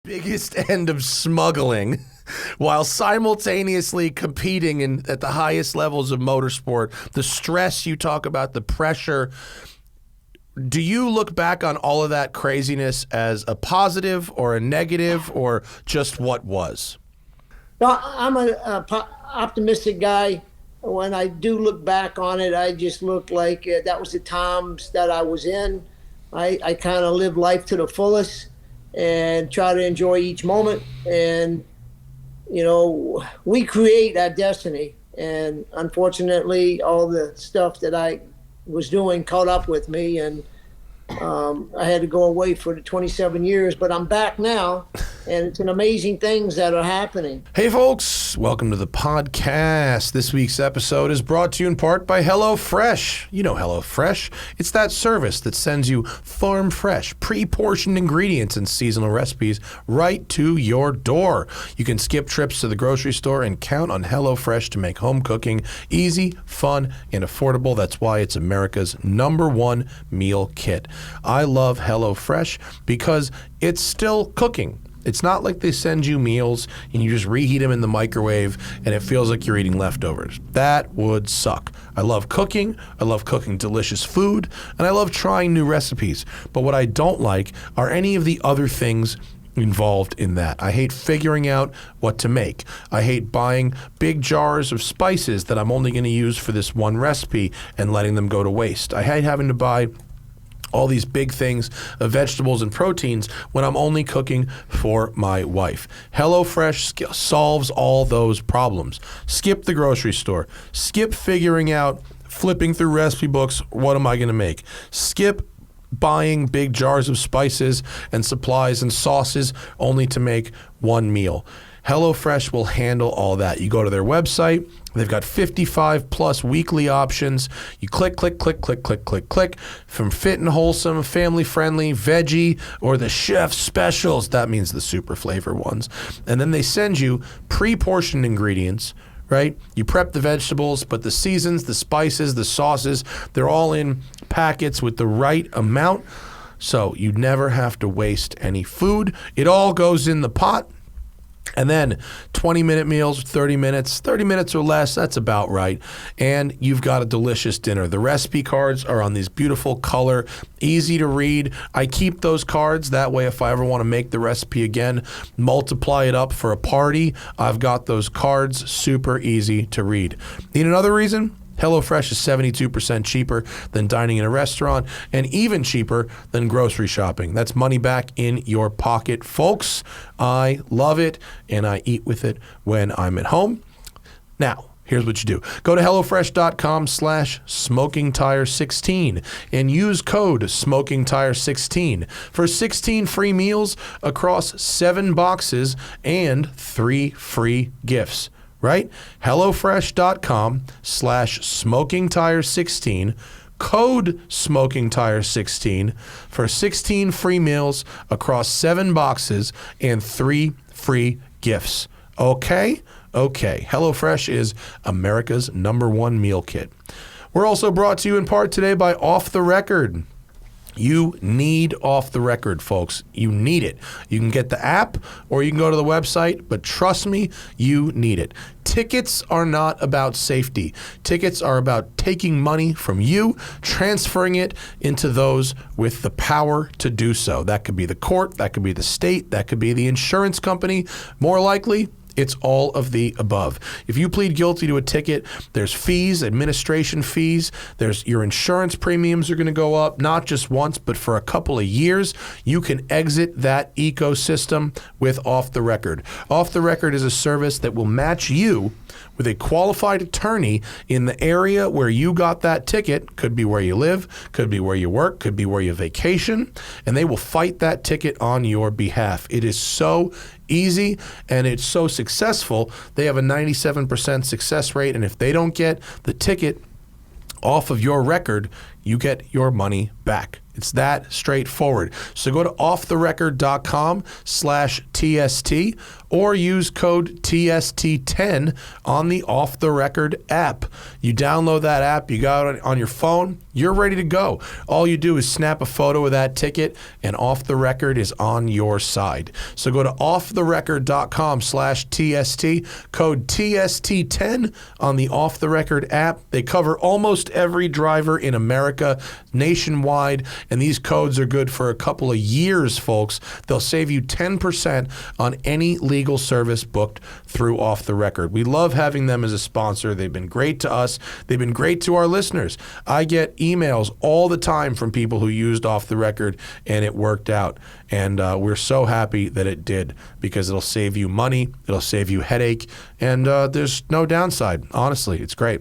biggest end of smuggling while simultaneously competing at the highest levels of motorsport. The stress you talk about, the pressure. Do you look back on all of that craziness as a positive or a negative or just what was? No, I'm an optimistic guy. When I do look back on it, I just look like that was the times that I was in. I kind of live life to the fullest and try to enjoy each moment. And, you know, we create our destiny. And unfortunately, all the stuff that I was doing caught up with me. And I had to go away for the 27 years, but I'm back now. And it's an amazing things that are happening. Hey folks, welcome to the podcast. This week's episode is brought to you in part by HelloFresh. You know HelloFresh. It's that service that sends you farm fresh, pre-portioned ingredients and seasonal recipes right to your door. You can skip trips to the grocery store and count on HelloFresh to make home cooking easy, fun, and affordable. That's why it's America's #1 meal kit. I love HelloFresh because it's still cooking. It's not like they send you meals and you just reheat them in the microwave and it feels like you're eating leftovers. That would suck. I love cooking delicious food, and I love trying new recipes. But what I don't like are any of the other things involved in that. I hate figuring out what to make. I hate buying big jars of spices that I'm only going to use for this one recipe and letting them go to waste. I hate having to buy all these big things of vegetables and proteins when I'm only cooking for my wife. HelloFresh solves all those problems. Skip the grocery store. Skip figuring out, flipping through recipe books, what am I going to make? Skip buying big jars of spices and supplies and sauces only to make one meal. HelloFresh will handle all that. You go to their website. They've got 55 plus weekly options. You click. From fit and wholesome, family friendly, veggie, or the chef specials. That means the super flavor ones. And then they send you pre-portioned ingredients, right? You prep the vegetables, but the seasons, the spices, the sauces, they're all in packets with the right amount. So you never have to waste any food. It all goes in the pot. And then 20-minute meals, 30 minutes or less, that's about right. And you've got a delicious dinner. The recipe cards are on these beautiful color, easy to read. I keep those cards. That way, if I ever want to make the recipe again, multiply it up for a party, I've got those cards, super easy to read. Need another reason? HelloFresh is 72% cheaper than dining in a restaurant and even cheaper than grocery shopping. That's money back in your pocket, folks. I love it, and I eat with it when I'm at home. Now, here's what you do. Go to HelloFresh.com/SmokingTire16 and use code SmokingTire16 for 16 free meals across 7 boxes and 3 free gifts. Right? HelloFresh.com/SmokingTire16, code SmokingTire16 for 16 free meals across 7 boxes and 3 free gifts. Okay? Okay. HelloFresh is America's #1 meal kit. We're also brought to you in part today by Off the Record. You need Off the Record, folks. You need it. You can get the app or you can go to the website, but trust me, you need it. Tickets are not about safety. Tickets are about taking money from you, transferring it into those with the power to do so. That could be the court, that could be the state, that could be the insurance company. More likely, it's all of the above. If you plead guilty to a ticket, there's fees, administration fees. There's your insurance premiums are going to go up, not just once, but for a couple of years. You can exit that ecosystem with Off the Record. Off the Record is a service that will match you with a qualified attorney in the area where you got that ticket. Could be where you live, could be where you work, could be where you vacation, and they will fight that ticket on your behalf. It is so easy and it's so successful. They have a 97% success rate, and if they don't get the ticket off of your record, you get your money back. It's that straightforward. So go to offtherecord.com/TST or use code TST10 on the Off the Record app. You download that app, you got it on your phone, you're ready to go. All you do is snap a photo of that ticket and Off the Record is on your side. So go to offtherecord.com/TST, code TST10 on the Off the Record app. They cover almost every driver in America nationwide, and these codes are good for a couple of years, folks. They'll save you 10% on any legal service booked through Off the Record. We love having them as a sponsor. They've been great to us. They've been great to our listeners. I get emails all the time from people who used Off the Record and it worked out. And we're so happy that it did, because it'll save you money, it'll save you headache, and there's no downside. Honestly, it's great.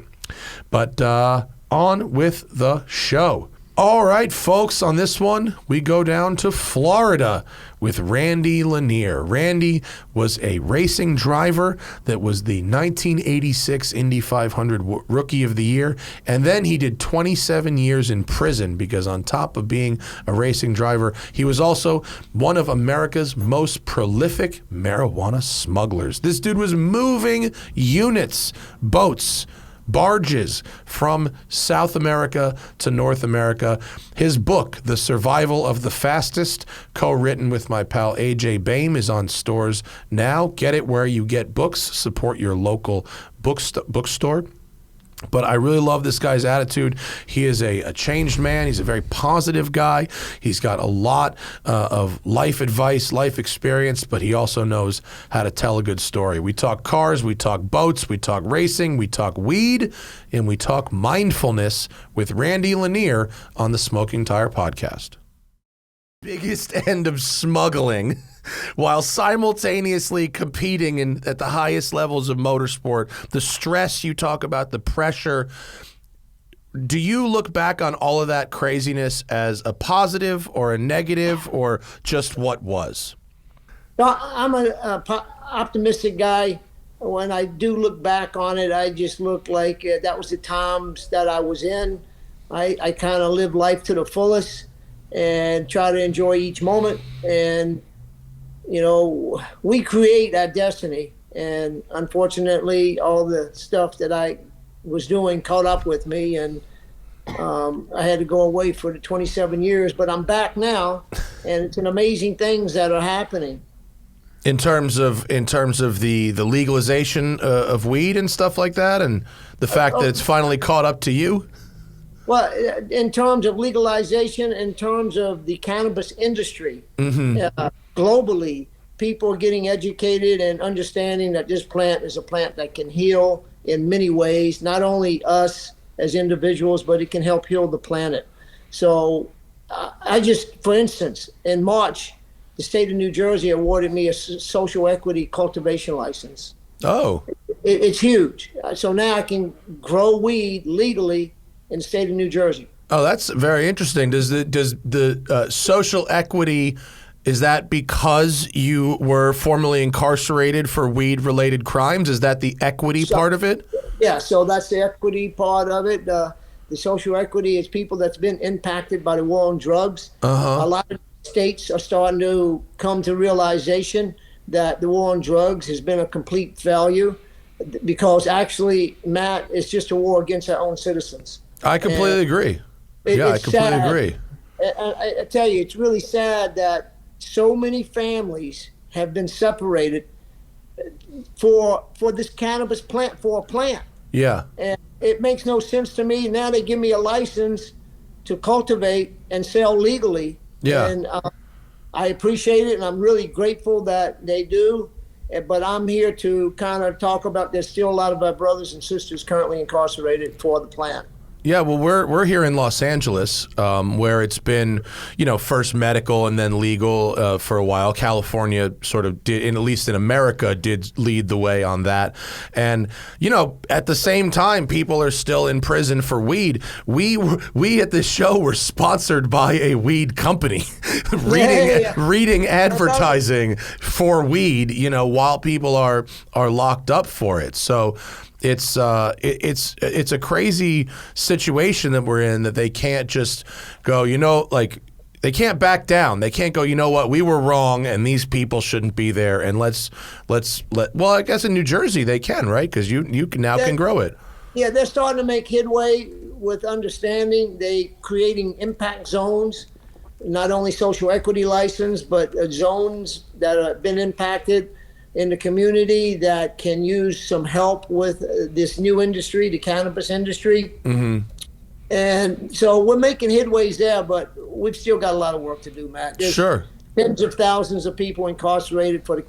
But on with the show. All right, folks, on this one, we go down to Florida with Randy Lanier. Randy was a racing driver that was the 1986 Indy 500 Rookie of the Year, and then he did 27 years in prison because on top of being a racing driver, he was also one of America's most prolific marijuana smugglers. This dude was moving units, boats, barges from South America to North America. His book, The Survival of the Fastest, co-written with my pal AJ Baim, is on stores now. Get it where you get books. Support your local bookstore. But I really love this guy's attitude. He is a changed man. He's a very positive guy. He's got a lot of life advice, life experience, but he also knows how to tell a good story. We talk cars, we talk boats, we talk racing, we talk weed, and we talk mindfulness with Randy Lanier on the Smoking Tire Podcast. Biggest end of smuggling while simultaneously competing at the highest levels of motorsport. The stress you talk about, the pressure. Do you look back on all of that craziness as a positive or a negative or just what was? No, I'm an optimistic guy. When I do look back on it, I just look like that was the times that I was in. I kind of live life to the fullest and try to enjoy each moment. And, you know, we create our destiny. And unfortunately, all the stuff that I was doing caught up with me. And I had to go away for the 27 years. But I'm back now. And it's an amazing things that are happening. In terms of the legalization of weed and stuff like that, and the fact that it's finally caught up to you? Well, in terms of legalization, in terms of the cannabis industry, globally, people are getting educated and understanding that this plant is a plant that can heal in many ways, not only us as individuals, but it can help heal the planet. So I just, for instance, in March, the state of New Jersey awarded me a social equity cultivation license. Oh. It's huge. So now I can grow weed legally in the state of New Jersey. Oh, that's very interesting. Does the social equity, is that because you were formerly incarcerated for weed-related crimes? Is that the equity part of it? Yeah, so that's the equity part of it. The social equity is people that's been impacted by the war on drugs. A lot of states are starting to come to realization that the war on drugs has been a complete failure, because actually, Matt, it's just a war against our own citizens. I completely agree. I completely agree. I tell you, it's really sad that so many families have been separated for this cannabis plant, for a plant. Yeah. And it makes no sense to me. Now they give me a license to cultivate and sell legally. Yeah. And I appreciate it, and I'm really grateful that they do. But I'm here to kind of talk about there's still a lot of our brothers and sisters currently incarcerated for the plant. Yeah, well, we're here in Los Angeles, where it's been, first medical and then legal for a while. California sort of did, at least in America, did lead the way on that. And, at the same time, people are still in prison for weed. We at this show were sponsored by a weed company, reading advertising for weed, while people are locked up for it. So It's a crazy situation that we're in, that they can't just go, like, they can't back down. They can't go, you know what, we were wrong and these people shouldn't be there, and let's well, I guess in New Jersey they can, right? Because you can grow it. Yeah, they're starting to make headway with understanding. They creating impact zones, not only social equity license, but zones that have been impacted in the community that can use some help with this new industry, the cannabis industry. Mm-hmm. And so we're making headways there, but we've still got a lot of work to do, Matt. There's sure. Tens of thousands of people incarcerated for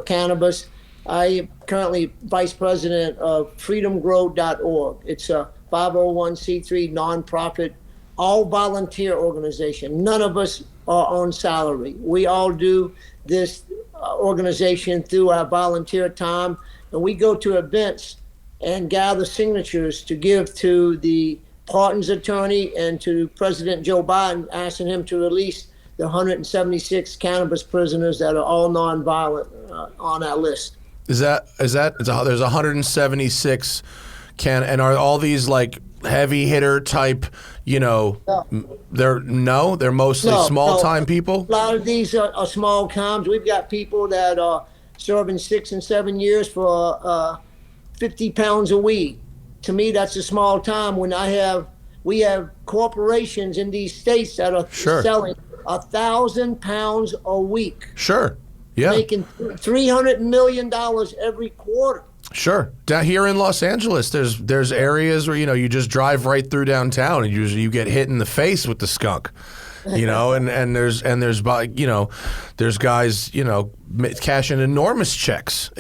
cannabis. I am currently vice president of freedomgrow.org. It's a 501c3 nonprofit, all volunteer organization. None of us are on salary. We all do this organization through our volunteer time, and we go to events and gather signatures to give to the pardons attorney and to President Joe Biden, asking him to release the 176 cannabis prisoners that are all nonviolent on our list. There's 176 and are all these like heavy hitter type, No. they're mostly small time people? A lot of these are small times. We've got people that are serving 6 and 7 years for 50 pounds of weed. To me, that's a small time when we have corporations in these states that are selling 1,000 pounds a week. Sure. Yeah. Making $300 million every quarter. Sure. Down here in Los Angeles, there's areas where, you just drive right through downtown and you get hit in the face with the skunk. And there's guys, cashing enormous checks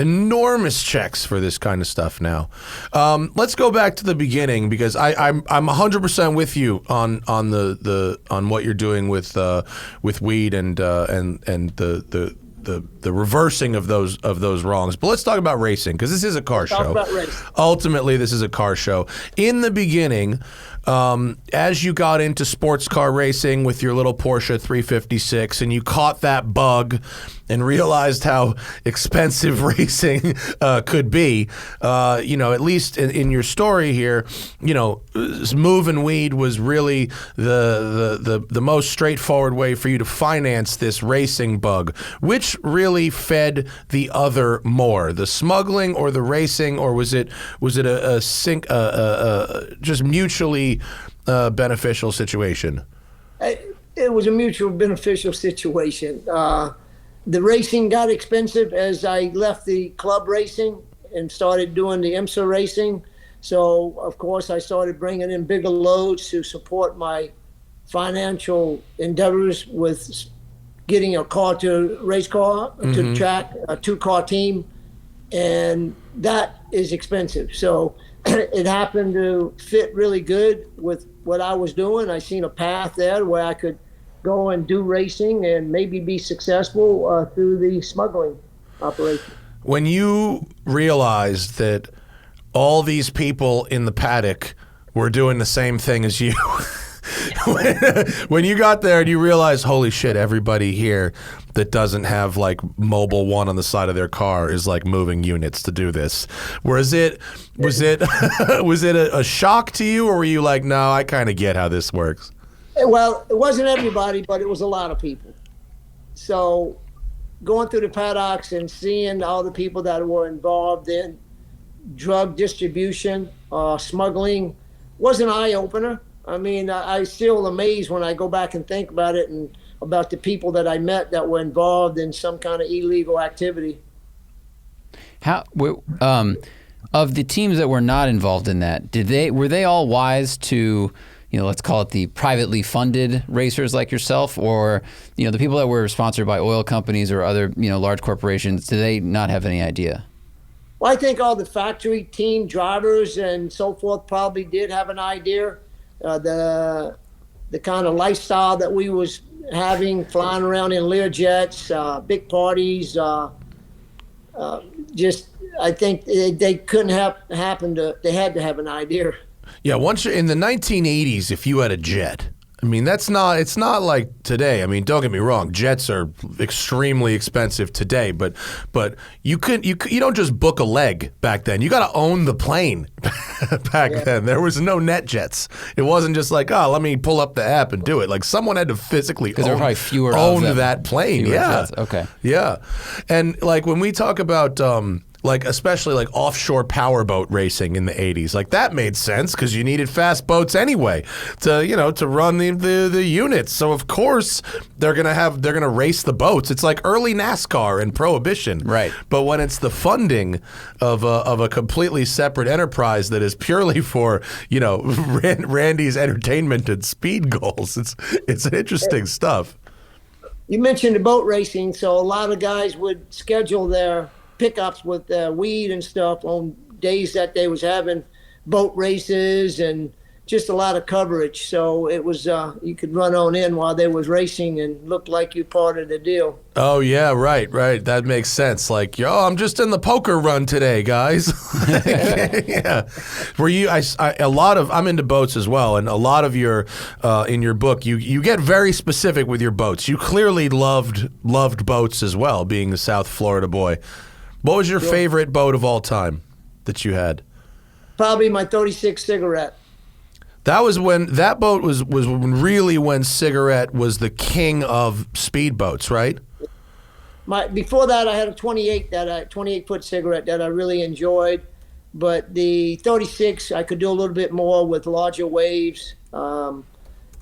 for this kind of stuff now. Let's go back to the beginning, because I'm 100% with you on what you're doing with weed and the reversing of those wrongs. But let's talk about racing, because this is a car show. Ultimately, this is a car show. In the beginning, as you got into sports car racing with your little Porsche 356, and you caught that bug and realized how expensive racing could be, at least in your story here, moving weed was really the most straightforward way for you to finance this racing bug. Which really fed the other more, the smuggling or the racing, or was it just mutually beneficial situation? It was a mutual beneficial situation. The racing got expensive as I left the club racing and started doing the IMSA racing. So, of course, I started bringing in bigger loads to support my financial endeavors with getting a car to race car, to the track, a 2-car team, and that is expensive. So it happened to fit really good with what I was doing. I seen a path there where I could go and do racing and maybe be successful through the smuggling operation. When you realized that all these people in the paddock were doing the same thing as you, when you got there and you realized, holy shit, everybody here that doesn't have like Mobile One on the side of their car is like moving units to do this. Was it a shock to you, or were you like, no, I kind of get how this works? Well, it wasn't everybody, but it was a lot of people. So going through the paddocks and seeing all the people that were involved in drug distribution, smuggling, was an eye-opener. I mean, I still amazed when I go back and think about it, and about the people that I met that were involved in some kind of illegal activity. Of the teams that were not involved in that, were they all wise to, let's call it the privately funded racers like yourself, or the people that were sponsored by oil companies or other large corporations? Do they not have any idea? Well, I think all the factory team drivers and so forth probably did have an idea. The kind of lifestyle that we was having, flying around in Learjets, big parties, just I think they couldn't have happened to. They had to have an idea. Yeah, once in the 1980s, if you had a jet, I mean, it's not like today. I mean, don't get me wrong, jets are extremely expensive today, but you don't just book a leg back then. You got to own the plane back then. There was no net jets. It wasn't just like, oh, let me pull up the app and do it. Like someone had to physically there were probably fewer own of them. that plane. Fewer Yeah. jets. Okay. Yeah. And like when we talk about like especially like offshore powerboat racing in the 80s, like that made sense because you needed fast boats anyway to run the units. So of course they're gonna race the boats. It's like early NASCAR and Prohibition, right? But when it's the funding of a completely separate enterprise that is purely for Randy's entertainment and speed goals, it's interesting stuff. You mentioned the boat racing, so a lot of guys would schedule their pickups with weed and stuff on days that they was having boat races and just a lot of coverage. So it was you could run on in while they was racing and look like you part of the deal. Oh yeah, right. That makes sense. Like, I'm just in the poker run today, guys. Yeah. Were you? I'm into boats as well, and a lot of your in your book, you get very specific with your boats. You clearly loved boats as well, being a South Florida boy. What was your favorite boat of all time that you had? Probably my 36 Cigarette. That was when that boat was really when Cigarette was the king of speedboats, right? Before that, I had a 28-foot Cigarette that I really enjoyed, but the 36 I could do a little bit more with larger waves. That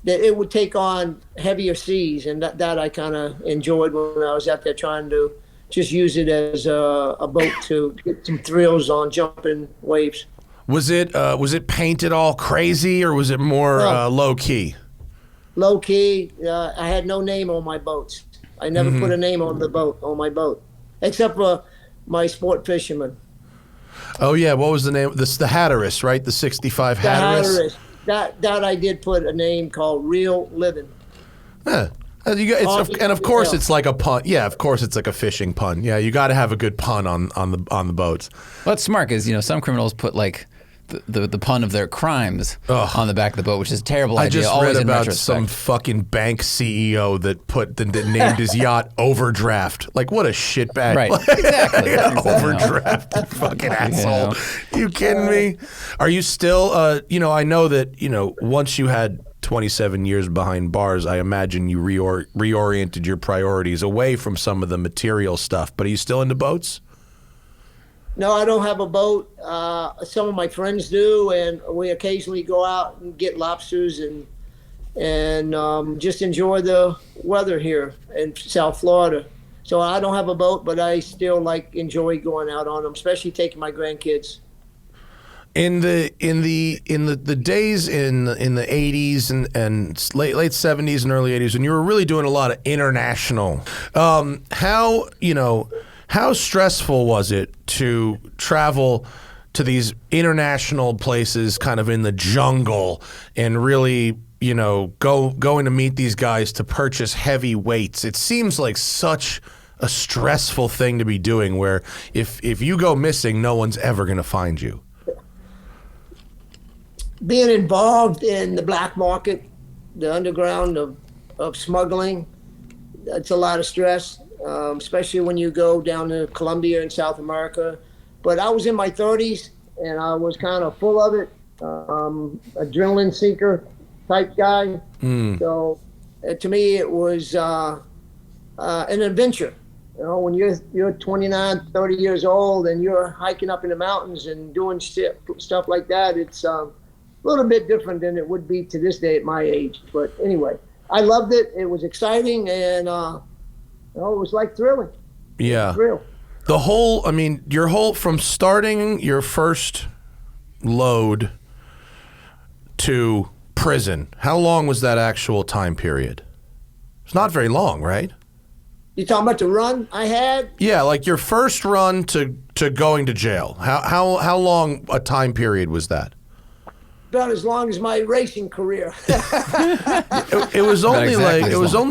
it would take on heavier seas, and that I kind of enjoyed when I was out there trying to just use it as a boat to get some thrills on jumping waves. Was it painted all crazy, or was it more low key? Low key. I had no name on my boats. I never put a name on my boat, except for my sport fisherman. Oh yeah, what was the name? The Hatteras, right? The 65 Hatteras. That I did put a name called Real Living. Huh. And of course it's like a pun. Yeah, of course it's like a fishing pun. Yeah, you got to have a good pun on the boats. Well, it's smart because some criminals put like the pun of their crimes on the back of the boat, which is a terrible idea. I just always read about retrospect. some fucking bank CEO that named his yacht Overdraft. Like, what a shitbag. Right. Exactly. Overdraft, you fucking asshole. You kidding me? Are you still, I know that, once you had 27 years behind bars, I imagine you reoriented your priorities away from some of the material stuff. But are you still into boats? No, I don't have a boat. Some of my friends do, and we occasionally go out and get lobsters and just enjoy the weather here in South Florida. So I don't have a boat, but I still enjoy going out on them, especially taking my grandkids. In the days in the 80s and late 70s and early 80s when you were really doing a lot of international, how stressful was it to travel to these international places kind of in the jungle and really, going to meet these guys to purchase heavy weights? It seems like such a stressful thing to be doing where if you go missing, no one's ever going to find you. Being involved in the black market, the underground of smuggling, that's a lot of stress. Especially when you go down to Colombia and South America. But I was in my 30s, and I was kind of full of it, adrenaline seeker type guy. So to me, it was an adventure. When you're 29, 30 years old, and you're hiking up in the mountains and doing stuff like that, it's a little bit different than it would be to this day at my age. But anyway, I loved it. It was exciting, and it was like thrilling. Yeah. Thrill. Your whole, from starting your first load to prison, how long was that actual time period? It's not very long, right? You talking about the run I had? Yeah, like your first run to going to jail. How long a time period was that? About as long as my racing career. It was only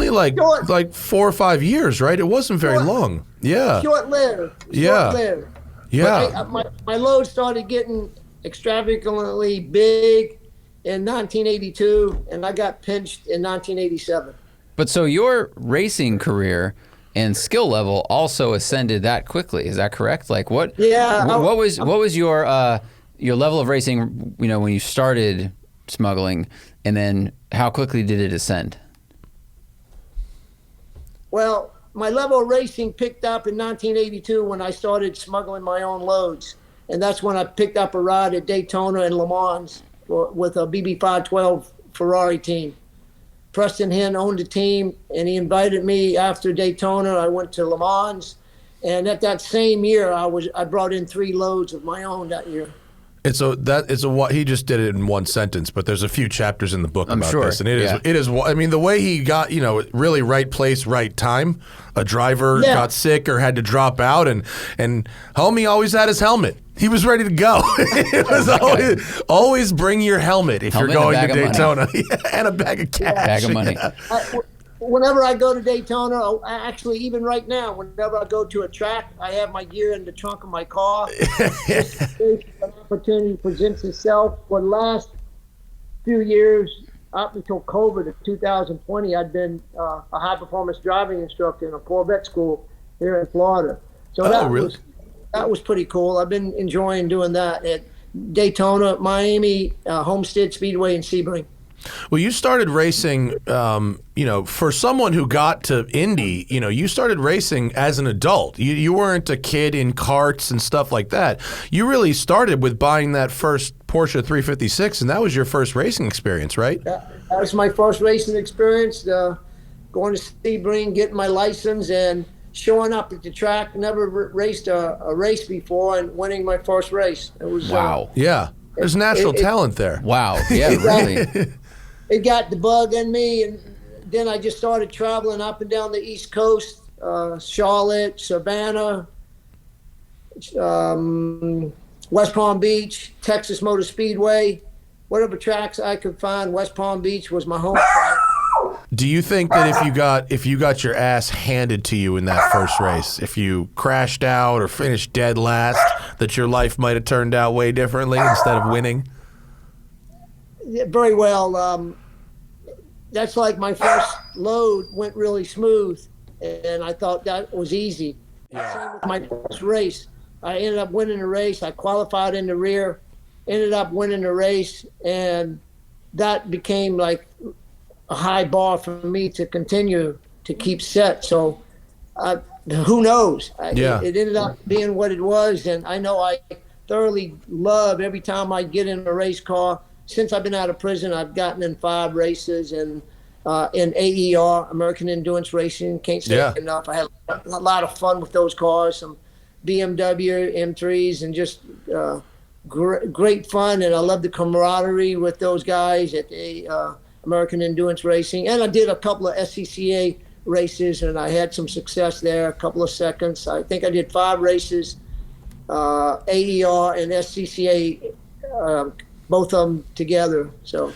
like 4 or 5 years, right? It wasn't very long. Yeah. Short-lived. Yeah. Yeah. My load started getting extravagantly big in 1982, and I got pinched in 1987. But so your racing career and skill level also ascended that quickly. Is that correct? Like what? Yeah. What was your level of racing? You know, when you started smuggling, and then how quickly did it ascend? Well, my level of racing picked up in 1982 when I started smuggling my own loads, and that's when I picked up a ride at Daytona and Le Mans with a BB512 Ferrari team. Preston Hinn owned the team, and he invited me after Daytona. I went to Le Mans, and at that same year, I brought in 3 loads of my own that year. He just did it in one sentence, but there's a few chapters in the book about this, and it is. I mean, the way he got, really right place, right time. A driver got sick or had to drop out, and homie always had his helmet. He was ready to go. It was always bring your helmet if you're going to Daytona, and a bag of cash. Bag of money. Whenever I go to Daytona, actually even right now, whenever I go to a track, I have my gear in the trunk of my car. An opportunity presents itself. For the last few years, up until COVID of 2020, I'd been a high-performance driving instructor in a Corvette school here in Florida. So that was pretty cool. I've been enjoying doing that at Daytona, Miami, Homestead Speedway, and Sebring. Well, you started racing, for someone who got to Indy, you started racing as an adult. You weren't a kid in karts and stuff like that. You really started with buying that first Porsche 356, and that was your first racing experience, right? That was my first racing experience, going to Sebring, getting my license, and showing up at the track. Never raced a race before, and winning my first race. It was wow. Yeah, there's natural talent there. Wow. Yeah, really. It got the bug in me, and then I just started traveling up and down the East Coast, Charlotte, Savannah, West Palm Beach, Texas Motor Speedway, whatever tracks I could find. West Palm Beach was my home track. Do you think that if you got your ass handed to you in that first race, if you crashed out or finished dead last, that your life might have turned out way differently instead of winning? Yeah, very well. That's like my first load went really smooth, and I thought that was easy. Same with my first race. I ended up winning the race. I qualified in the rear, ended up winning the race, and that became like a high bar for me to continue to keep set. So who knows? It ended up being what it was, and I know I thoroughly love every time I get in a race car. Since I've been out of prison, I've gotten in 5 races, and in AER, American Endurance Racing. Can't say it enough. I had a lot of fun with those cars, some BMW M3s, and just great fun. And I love the camaraderie with those guys at the American Endurance Racing. And I did a couple of SCCA races, and I had some success there, a couple of seconds. I think I did 5 races, AER and SCCA, both of them together. So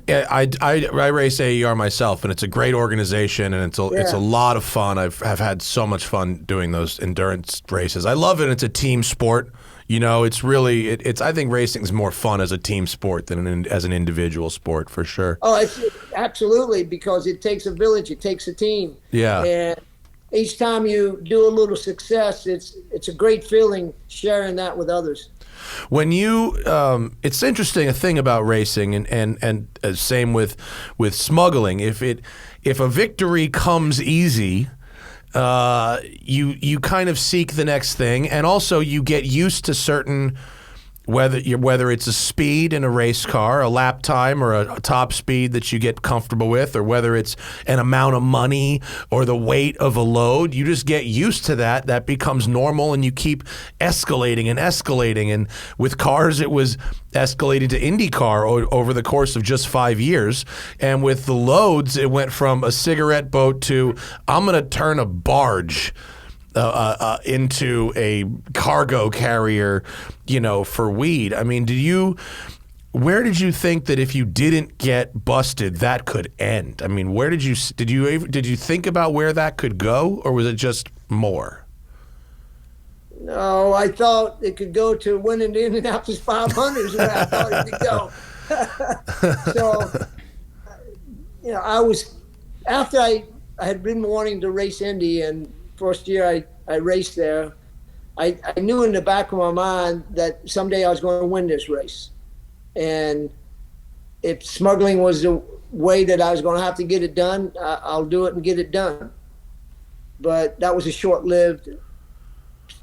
yeah, I race AER myself, and it's a great organization, and it's a lot of fun. I've had so much fun doing those endurance races. I love it. It's a team sport. It's really I think racing is more fun as a team sport than as an individual sport, for sure. Oh, it's absolutely, because it takes a village, it takes a team. Yeah. And each time you do a little success, it's a great feeling sharing that with others. When you, it's interesting, a thing about racing, and same with smuggling. If a victory comes easy, you kind of seek the next thing, and also you get used to certain, whether it's a speed in a race car, a lap time, or a top speed that you get comfortable with, or whether it's an amount of money or the weight of a load, you just get used to that. That becomes normal, and you keep escalating and escalating. And with cars, it was escalating to IndyCar over the course of just 5 years. And with the loads, it went from a cigarette boat to, I'm going to turn a barge into a cargo carrier, for weed. I mean, where did you think that if you didn't get busted, that could end? I mean, where did you think about where that could go, or was it just more? No, I thought it could go to winning the Indianapolis 500s, where I thought it could go. So, I was, after I had been wanting to race Indy, and first year I raced there, I knew in the back of my mind that someday I was going to win this race. And if smuggling was the way that I was going to have to get it done, I'll do it and get it done. But that was a short-lived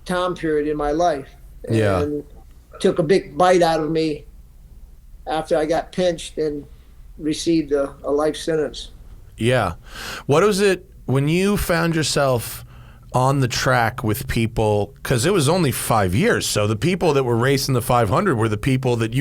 time period in my life. And took a big bite out of me after I got pinched and received a life sentence. Yeah. What was it when you found yourself on the track with people, because it was only 5 years, so the people that were racing the 500 were the people that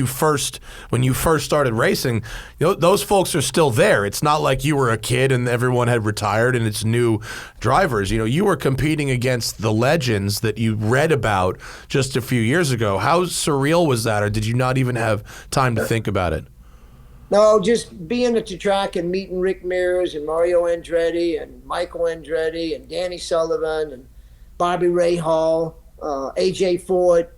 when you first started racing, those folks are still there. It's not like you were a kid and everyone had retired and it's new drivers. You were competing against the legends that you read about just a few years ago. How surreal was that, or did you not even have time to think about it? No, just being at the track and meeting Rick Mears and Mario Andretti and Michael Andretti and Danny Sullivan and Bobby Ray Hall, AJ Ford,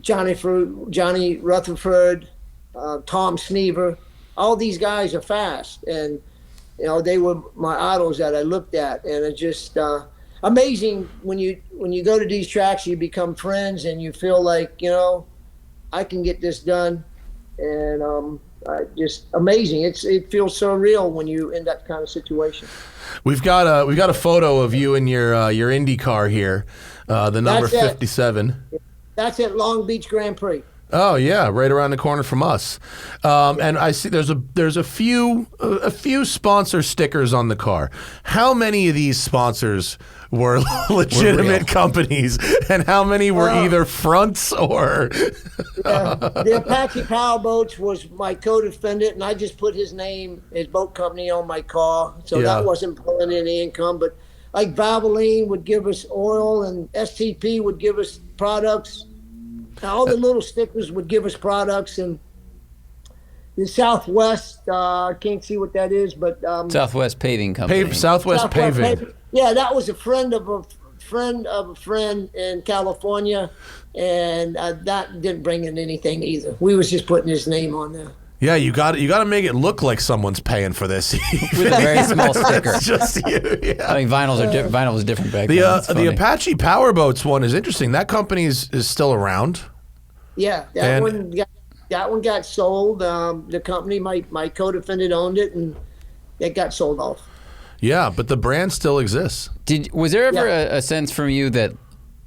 Johnny Rutherford, Tom Sneaver. All these guys are fast, and they were my idols that I looked at, and it's just amazing when you go to these tracks, you become friends, and you feel like I can get this done, and just amazing. It feels so real when you're in that kind of situation. We've got a photo of you in your Indy car here, the number 57. That's at Long Beach Grand Prix. Oh yeah, right around the corner from us. And I see there's a few sponsor stickers on the car. How many of these sponsors were legitimate companies, and how many were either fronts or? The Apache Powerboats was my co-defendant, and I just put his boat company on my car, so that wasn't pulling any income. But like Valvoline would give us oil, and STP would give us products. All the little stickers would give us products, and the Southwest, I can't see what that is, but Southwest Paving Company. Southwest Paving. Yeah, that was a friend of a friend in California, and that didn't bring in anything either. We was just putting his name on there. Yeah, you got to make it look like someone's paying for this with a very small sticker. It's just you. Yeah. I mean, vinyl was different back then. The Apache Powerboats one is interesting. That company is still around. Yeah, that one got sold. The company, my co-defendant owned it, and it got sold off. Yeah, but the brand still exists. Was there ever a sense from you that,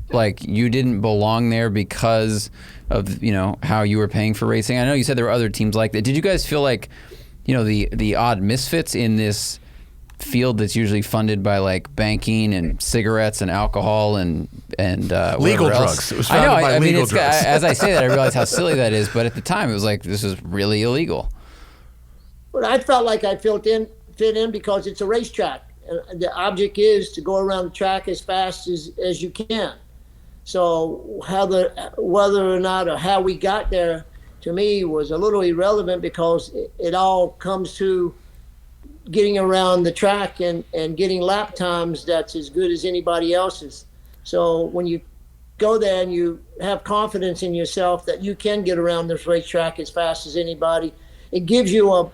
like, you didn't belong there because of how you were paying for racing? I know you said there were other teams like that. Did you guys feel like the odd misfits in this field that's usually funded by like banking and cigarettes and alcohol and legal else? Drugs. It was founded by legal drugs. As I say that, I realize how silly that is. But at the time, it was like, this is really illegal. But I felt like I fit in because it's a racetrack. And the object is to go around the track as fast as you can. So whether or not or how we got there, to me, was a little irrelevant, because it all comes to getting around the track and getting lap times that's as good as anybody else's. So when you go there and you have confidence in yourself that you can get around this racetrack as fast as anybody, it gives you a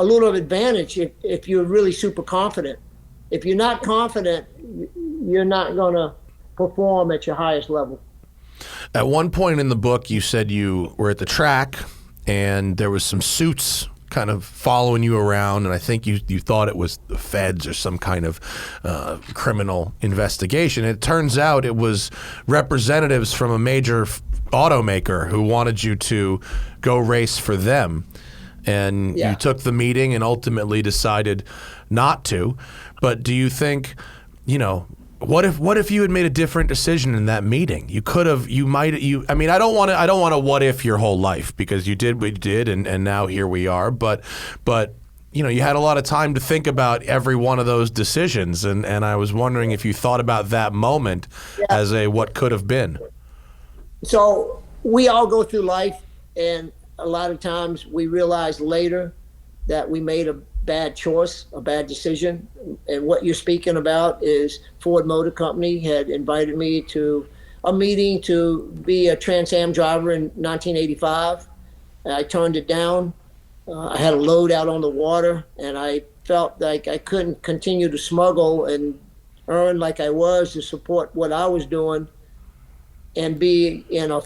little advantage if you're really super confident. If you're not confident, you're not going to perform at your highest level. At one point in the book, you said you were at the track and there was some suits kind of following you around, and I think you thought it was the feds or some kind of criminal investigation. It turns out it was representatives from a major automaker who wanted you to go race for them. And you took the meeting and ultimately decided not to. But do you think, what if you had made a different decision in that meeting? You could have, I mean, I don't want to what if your whole life, because you did what you did, and now here we are. But you had a lot of time to think about every one of those decisions, and I was wondering if you thought about that moment as a what could have been. So we all go through life, and a lot of times we realize later that we made a bad choice, a bad decision. And what you're speaking about is Ford Motor Company had invited me to a meeting to be a Trans Am driver in 1985. and I turned it down. I had a load out on the water, and I felt like I couldn't continue to smuggle and earn like I was to support what I was doing and be in a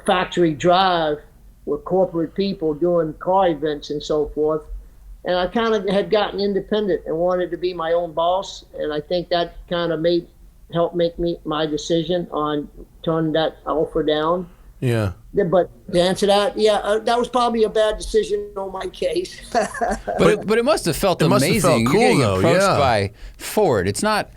factory drive with corporate people doing car events and so forth. And I kind of had gotten independent and wanted to be my own boss. And I think that kind of helped make my decision on turning that offer down. Yeah. But to answer that, that was probably a bad decision on my case. But it must have felt amazing. Have felt cool, You're getting though, approached yeah. by Ford. It's not,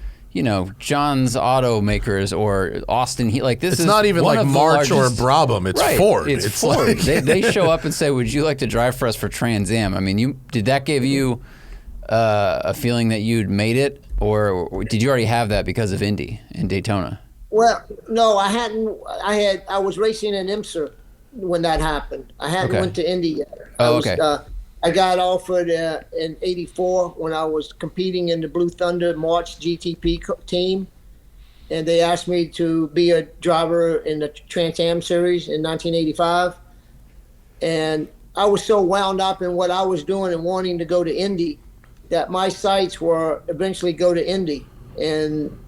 John's Automakers or Austin. This is not even one like of the March largest, or Brabham. It's right, Ford. It's Ford. Like they show up and say, "Would you like to drive for us for Trans Am?" I mean, did that give you a feeling that you'd made it, or did you already have that because of Indy and Daytona? Well, no, I hadn't. I was racing in IMSA when that happened. I hadn't went to Indy yet. Okay. I got offered in '84 when I was competing in the Blue Thunder March GTP team, and they asked me to be a driver in the Trans Am series in 1985. And I was so wound up in what I was doing and wanting to go to Indy that my sights were eventually go to Indy. And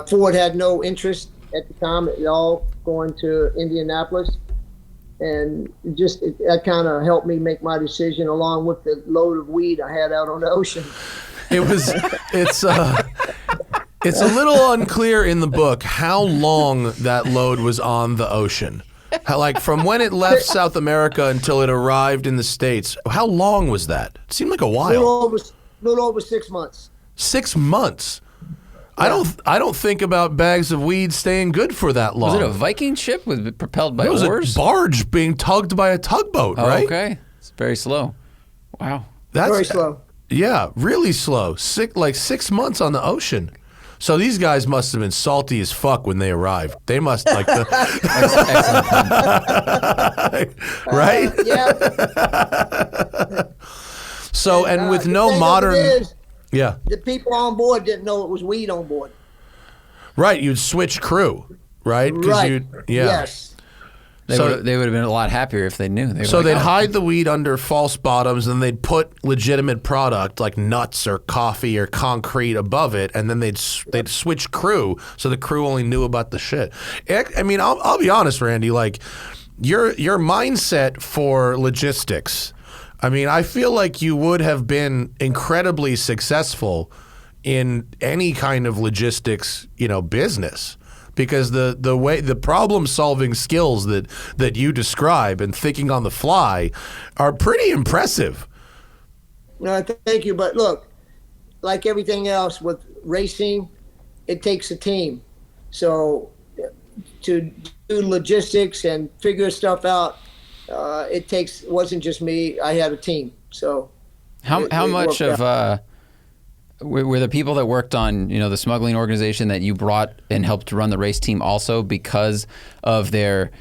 Ford had no interest at the time at all going to Indianapolis. And that kind of helped me make my decision along with the load of weed I had out on the ocean. It's a little unclear in the book how long that load was on the ocean. From when it left South America until it arrived in the States, how long was that? It seemed like a while. Little over 6 months. 6 months. Yeah. I don't think about bags of weed staying good for that long. Was it a Viking ship propelled by oars? It was a barge being tugged by a tugboat, right? Okay. It's very slow. Wow. That's very slow. Yeah, really slow. 6 months on the ocean. So these guys must have been salty as fuck when they arrived. They must like the right? Yeah. So and with no modern the people on board didn't know it was weed on board. Right, you'd switch crew, right? Right. Yes. They would have been a lot happier if they knew. They'd hide the weed under false bottoms, and they'd put legitimate product like nuts or coffee or concrete above it, and then they'd switch crew, so the crew only knew about the shit. I mean, I'll be honest, Randy. Like your mindset for logistics. I mean, I feel like you would have been incredibly successful in any kind of logistics, business. Because the problem solving skills that you describe and thinking on the fly are pretty impressive. No, thank you. But look, like everything else with racing, it takes a team. So to do logistics and figure stuff out, it wasn't just me. I had a team. So how much of were the people that worked on the smuggling organization that you brought and helped run the race team also because of their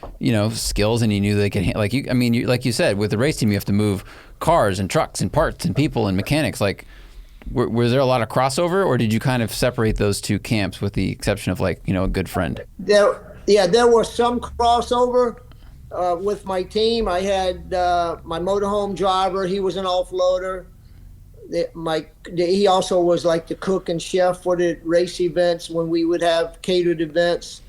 skills, and you knew they could like you said, with the race team you have to move cars and trucks and parts and people and mechanics. Like was there a lot of crossover, or did you kind of separate those two camps with the exception of a good friend? There was some crossover with my team. I had my motorhome driver. He was an offloader. He also was like the cook and chef for the race events when we would have catered events.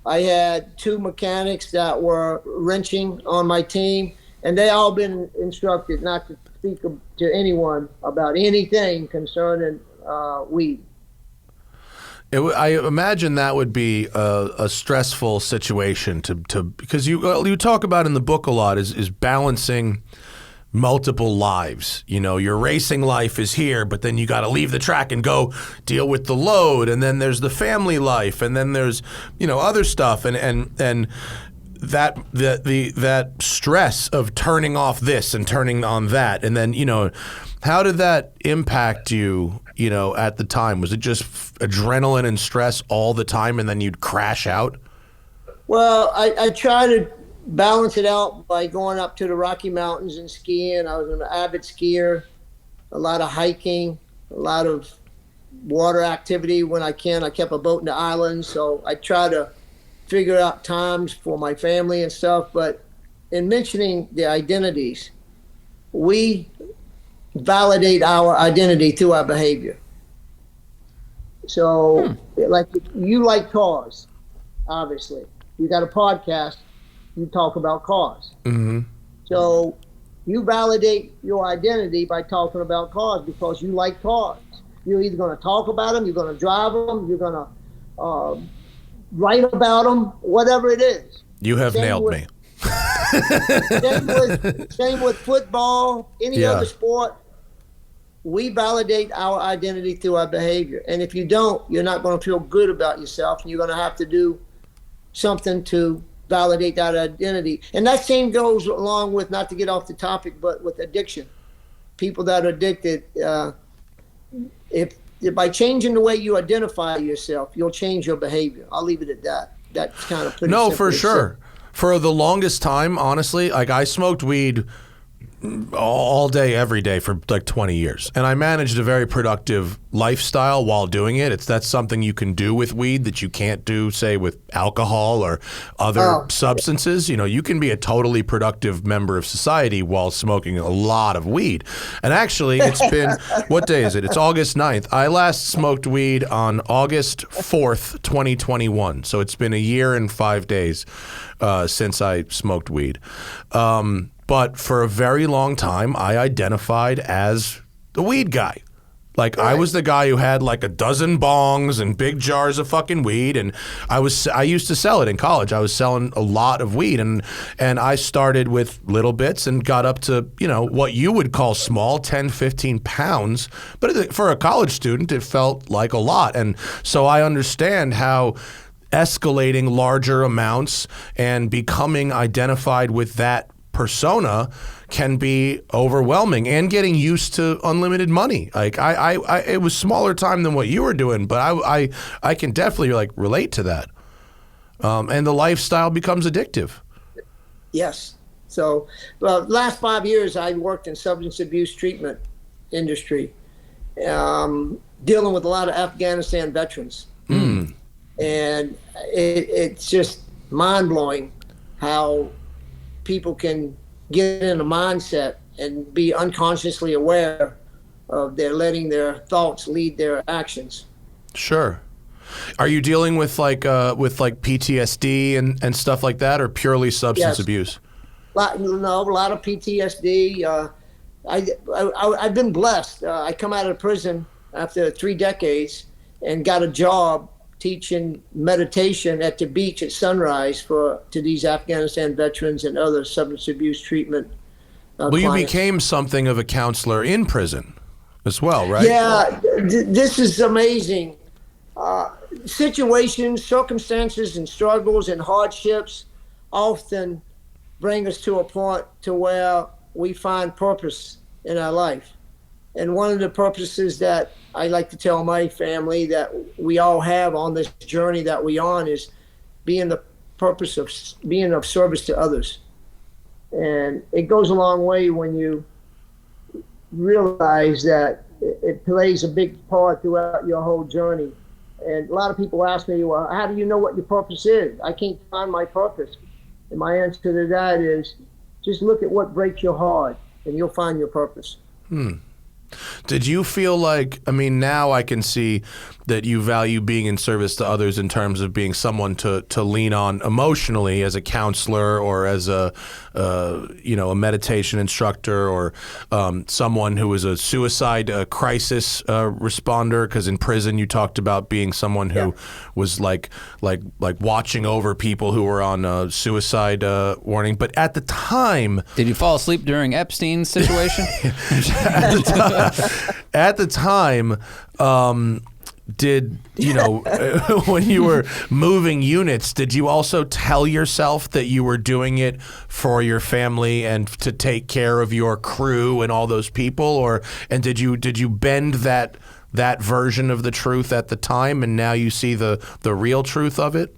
I had 2 mechanics that were wrenching on my team, and they all been instructed not to speak to anyone about anything concerning weed. I imagine that would be a stressful situation to because you talk about in the book a lot is balancing multiple lives. Your racing life is here, but then you got to leave the track and go deal with the load, and then there's the family life, and then there's other stuff, and that stress of turning off this and turning on that, and then how did that impact you at the time? Was it just adrenaline and stress all the time, and then you'd crash out? Well, I try to balance it out by going up to the Rocky Mountains and skiing. I was an avid skier, a lot of hiking, a lot of water activity when I can. I kept a boat in the islands, so I try to figure out times for my family and stuff. But in mentioning the identities, we validate our identity through our behavior. So, like, you like cars, obviously. You got a podcast, you talk about cars. Mm-hmm. So, you validate your identity by talking about cars because you like cars. You're either going to talk about them, you're going to drive them, you're going to write about them, whatever it is. You have nailed me. Same with football, any other sport. We validate our identity through our behavior. And if you don't, you're not going to feel good about yourself, and you're going to have to do something to validate that identity. And that same goes along with, not to get off the topic, but with addiction. People that are addicted, if by changing the way you identify yourself, you'll change your behavior. I'll leave it at that. That's kind of pretty simple. No, for sure. For the longest time, honestly, like, I smoked weed all day, every day for like 20 years. And I managed a very productive lifestyle while doing it. That's something you can do with weed that you can't do, say, with alcohol or other substances. You know, you can be a totally productive member of society while smoking a lot of weed. And actually, it's been, what day is it? It's August 9th. I last smoked weed on August 4th, 2021. So it's been a year and 5 days since I smoked weed. But for a very long time, I identified as the weed guy. Like, I was the guy who had like a dozen bongs and big jars of fucking weed, and I used to sell it in college. I was selling a lot of weed, and I started with little bits and got up to, you know, what you would call small, 10, 15 pounds. But for a college student, it felt like a lot. And so I understand how escalating larger amounts and becoming identified with that persona can be overwhelming, and getting used to unlimited money. Like, I it was smaller time than what you were doing, but I can definitely like relate to that. And the lifestyle becomes addictive. Yes. So, last 5 years, I worked in substance abuse treatment industry, dealing with a lot of Afghanistan veterans. And it's just mind-blowing how people can get in a mindset and be unconsciously aware of their letting their thoughts lead their actions. Sure. Are you dealing with like PTSD and stuff like that, or purely substance abuse? A lot of PTSD. I've been blessed. I come out of prison after 3 decades and got a job teaching meditation at the beach at sunrise to these Afghanistan veterans and other substance abuse treatment clients. You became something of a counselor in prison as well, right? Yeah, this is amazing. Situations, circumstances, and struggles and hardships often bring us to a point to where we find purpose in our life. And one of the purposes that I like to tell my family that we all have on this journey that we on is being the purpose of being of service to others. And it goes a long way when you realize that it plays a big part throughout your whole journey. And a lot of people ask me, well, how do you know what your purpose is? I can't find my purpose. And my answer to that is just look at what breaks your heart and you'll find your purpose. Did you feel like, I mean, now I can see that you value being in service to others in terms of being someone to lean on emotionally as a counselor or as a meditation instructor, or someone who was a suicide crisis responder, because in prison you talked about being someone who was like watching over people who were on suicide warning. But at the time... Did you fall asleep during Epstein's situation? At the time, did you know when you were moving units, did you also tell yourself that you were doing it for your family and to take care of your crew and all those people, and did you bend that version of the truth at the time, and now you see the real truth of it?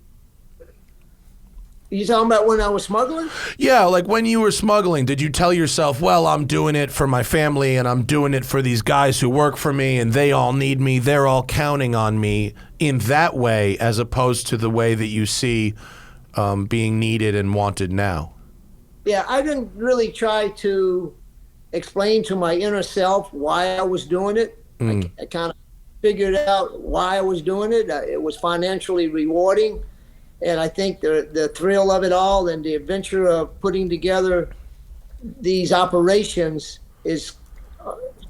You talking about when I was smuggling? Yeah, like when you were smuggling, did you tell yourself, well, I'm doing it for my family and I'm doing it for these guys who work for me and they all need me, they're all counting on me, in that way, as opposed to the way that you see being needed and wanted now? Yeah, I didn't really try to explain to my inner self why I was doing it. I kind of figured out why I was doing it. It was financially rewarding, and I think the thrill of it all and the adventure of putting together these operations is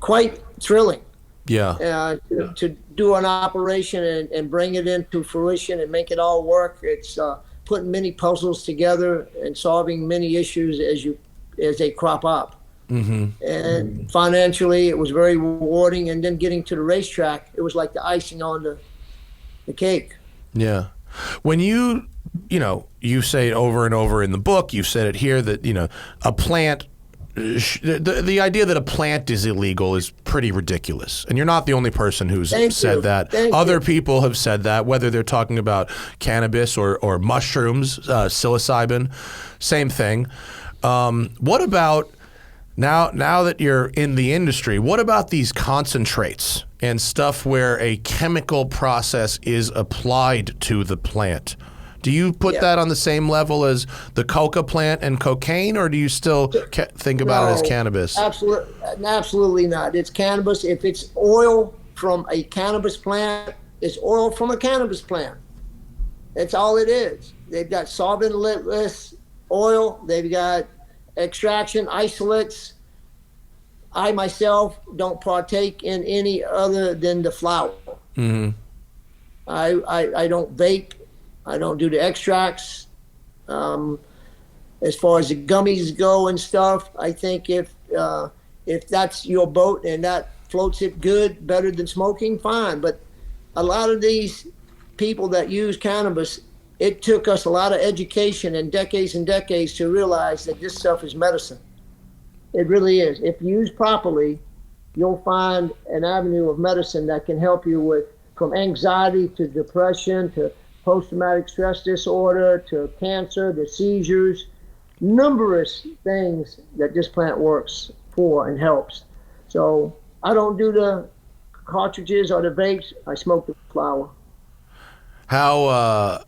quite thrilling. Yeah. To do an operation and bring it into fruition and make it all work, it's putting many puzzles together and solving many issues as they crop up. And financially, it was very rewarding. And then getting to the racetrack, it was like the icing on the cake. Yeah. When you say it over and over in the book, you said it here that, a plant, the idea that a plant is illegal is pretty ridiculous. And you're not the only person who's said that. Other people have said that, whether they're talking about cannabis or mushrooms, psilocybin, same thing. What about now that you're in the industry, what about these concentrates and stuff where a chemical process is applied to the plant? Do you put that on the same level as the coca plant and cocaine, or do you still think about it as cannabis? Absolutely not. It's cannabis. If it's oil from a cannabis plant, it's oil from a cannabis plant. That's all it is. They've got solventless oil. They've got extraction isolates. I myself don't partake in any other than the flower. I don't vape. I don't do the extracts. As far as the gummies go and stuff, I think if that's your boat and that floats it good, better than smoking, fine. But a lot of these people that use cannabis, it took us a lot of education and decades to realize that this stuff is medicine. It really is. If used properly, you'll find an avenue of medicine that can help you with from anxiety to depression to post-traumatic stress disorder to cancer, the seizures, numerous things that this plant works for and helps. So I don't do the cartridges or the vapes. I smoke the flower. How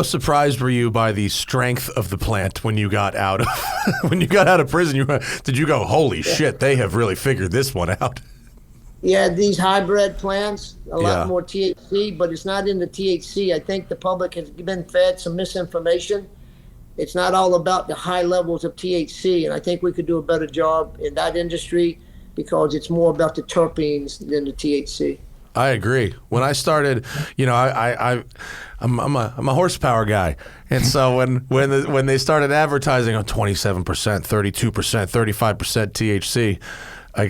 surprised were you by the strength of the plant when you got out of prison? Did you go, holy shit, they have really figured this one out? Yeah, these hybrid plants, a lot more THC, but it's not in the THC. I think the public has been fed some misinformation. It's not all about the high levels of THC, and I think we could do a better job in that industry because it's more about the terpenes than the THC. I agree. When I started, I'm a horsepower guy, and so when they started advertising on 27%, 32%, 35% THC, I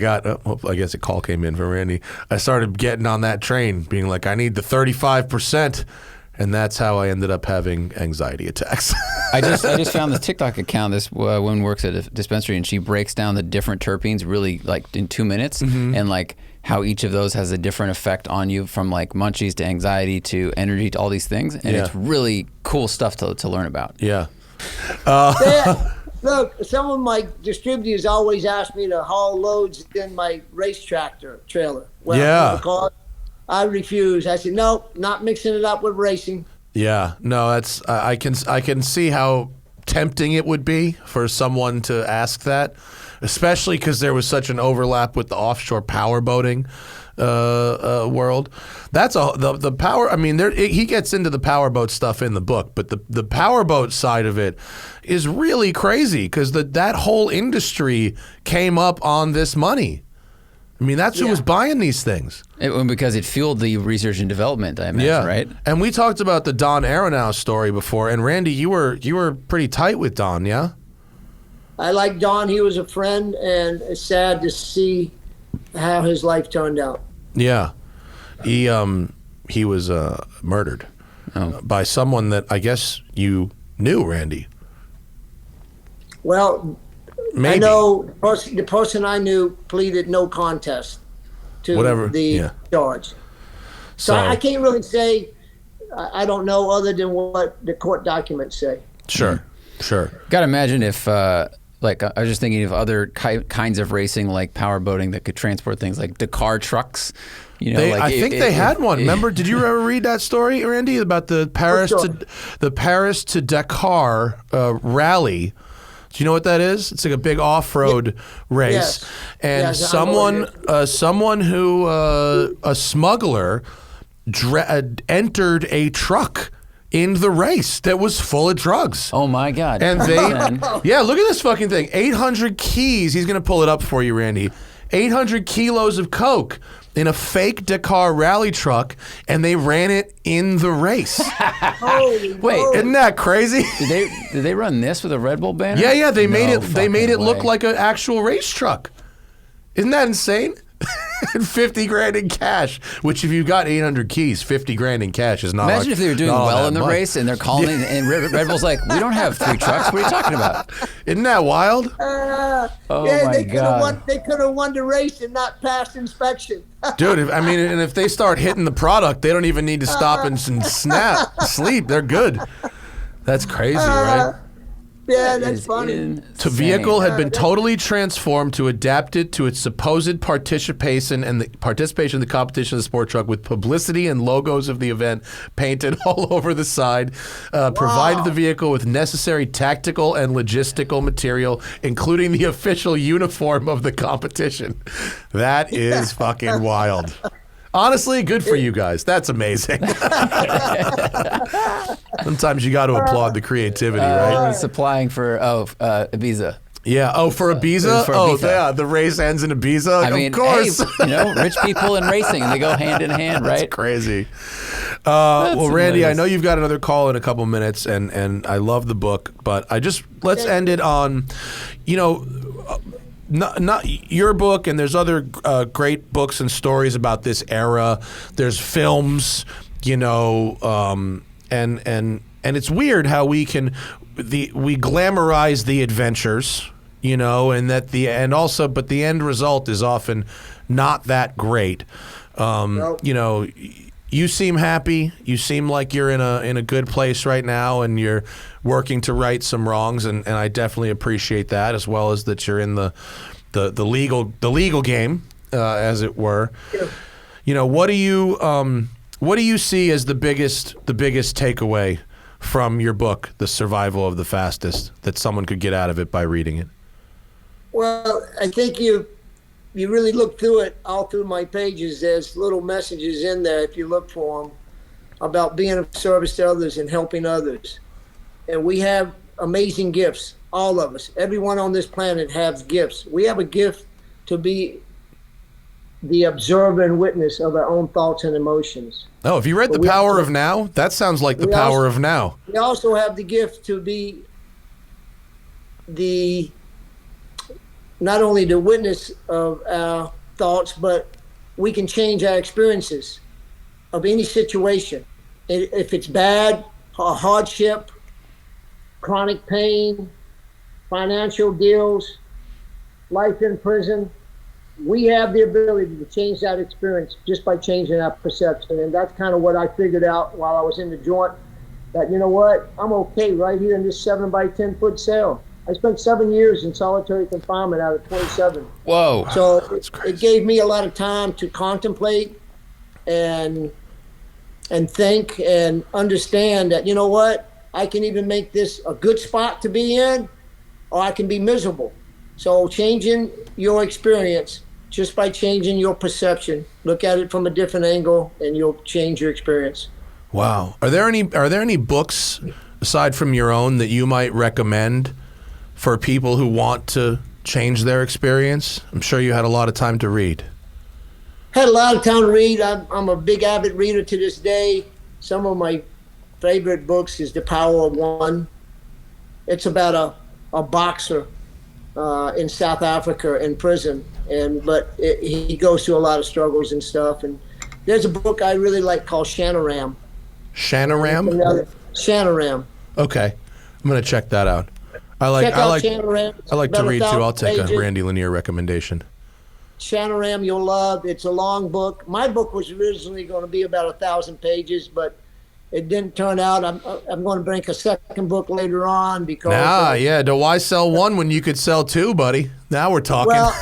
guess a call came in from Randy. I started getting on that train, being like, I need the 35%, and that's how I ended up having anxiety attacks. I just found this TikTok account. This woman works at a dispensary, and she breaks down the different terpenes really like in 2 minutes, and like how each of those has a different effect on you, from like munchies to anxiety to energy to all these things, and it's really cool stuff to learn about. Yeah. Look, some of my distributors always ask me to haul loads in my race tractor trailer. Well, I refuse. I said, no, not mixing it up with racing. Yeah, no, that's I can see how tempting it would be for someone to ask that, especially because there was such an overlap with the offshore power boating world. That's the power. I mean, he gets into the powerboat stuff in the book, but the powerboat side of it is really crazy because that whole industry came up on this money. I mean, that's who was buying these things. Because it fueled the research and development, I imagine, right? And we talked about the Don Aronow story before, and Randy, you were pretty tight with Don, yeah? I like Don. He was a friend, and it's sad to see how his life turned out. Yeah. He was murdered by someone that I guess you knew, Randy. Well, maybe. I know the person I knew pleaded no contest to the charge. So I can't really say, I don't know other than what the court documents say. Sure. Got to imagine if, I was just thinking of other kinds of racing like power boating that could transport things like Dakar trucks. You know, I think they had one. Remember? Did you ever read that story, Randy, about the Paris to Dakar rally? Do you know what that is? It's like a big off-road race, Yes. and Yes, someone who a smuggler entered a truck in the race that was full of drugs. Oh my God! And yeah, look at this fucking thing. 800 keys. He's gonna pull it up for you, Randy. 800 kilos of coke in a fake Dakar rally truck, and they ran it in the race. Wait, Isn't that crazy? did they run this with a Red Bull banner? Yeah. They made No it. They made it fucking look way. like an actual race truck. Isn't that insane? And 50 grand in cash, which if you've got 800 keys, 50 grand in cash is not. Imagine if they were doing not all well that in the much. race and they're calling and Red Bull's like, we don't have 3 trucks. What are you talking about? Isn't that wild? Oh yeah, my they could have God. won. They could have won the race and not passed inspection. Dude, and if they start hitting the product, they don't even need to stop and sleep. They're good. That's crazy, right? Yeah, That that's is funny. insane. The vehicle had been totally transformed to adapt it to its supposed participation in the competition of the sport truck, with publicity and logos of the event painted all over the side. Provided the vehicle with necessary tactical and logistical material, including the official uniform of the competition. That is fucking wild. Honestly, good for you guys. That's amazing. Sometimes you got to applaud the creativity, right? Supplying for Ibiza. Yeah. Oh, for Ibiza? For Oh, Ibiza. yeah. The race ends in Ibiza? I mean, of course. hey, rich people and racing, they go hand in hand, right? That's crazy. Well, Randy, I hilarious. know you've got another call in a couple minutes, and I love the book, but let's end it on, not your book, and there's other great books and stories about this era. There's films, and it's weird how we glamorize the adventures, and but the end result is often not that great. Nope. You seem happy. You seem like you're in a good place right now, and you're working to right some wrongs, and I definitely appreciate that, as well as that you're in the legal game, as it were. Yeah. What do you see as the biggest takeaway from your book, The Survival of the Fastest, that someone could get out of it by reading it? Well, I think you really look through it, all through my pages. There's little messages in there, if you look for them, about being of service to others and helping others. And we have amazing gifts, all of us. Everyone on this planet has gifts. We have a gift to be the observer and witness of our own thoughts and emotions. Oh, have you read But The we Power also- of Now? That sounds like The We Power also- of Now. We also have the gift to be not only the witness of our thoughts, but we can change our experiences of any situation. If it's bad, a hardship, chronic pain, financial deals, life in prison, we have the ability to change that experience just by changing our perception. And that's kind of what I figured out while I was in the joint, that, you know what, I'm okay right here in this 7 by 10 foot cell. I spent 7 years in solitary confinement out of 27. Whoa. So it gave me a lot of time to contemplate and think and understand that, you know what, I can even make this a good spot to be in, or I can be miserable. So changing your experience just by changing your perception, look at it from a different angle, and you'll change your experience. Wow. Are there any books aside from your own that you might recommend for people who want to change their experience? I'm sure you had a lot of time to read. Had a lot of time to read. I'm a big avid reader to this day. Some of my favorite books is The Power of One. It's about a boxer in South Africa in prison, but he goes through a lot of struggles and stuff. And there's a book I really like called Shanaram. Shanaram? Shanaram. Okay. I'm going to check that out. I like Shanaram. I like to About read too. 1,000 I'll take a pages. Randy Lanier recommendation. Shanaram you'll love. It's a long book. My book was originally going to be about 1,000 pages, but it didn't turn out. I'm going to make a second book later on because. Yeah. Why sell one when you could sell two, buddy? Now we're talking. Well,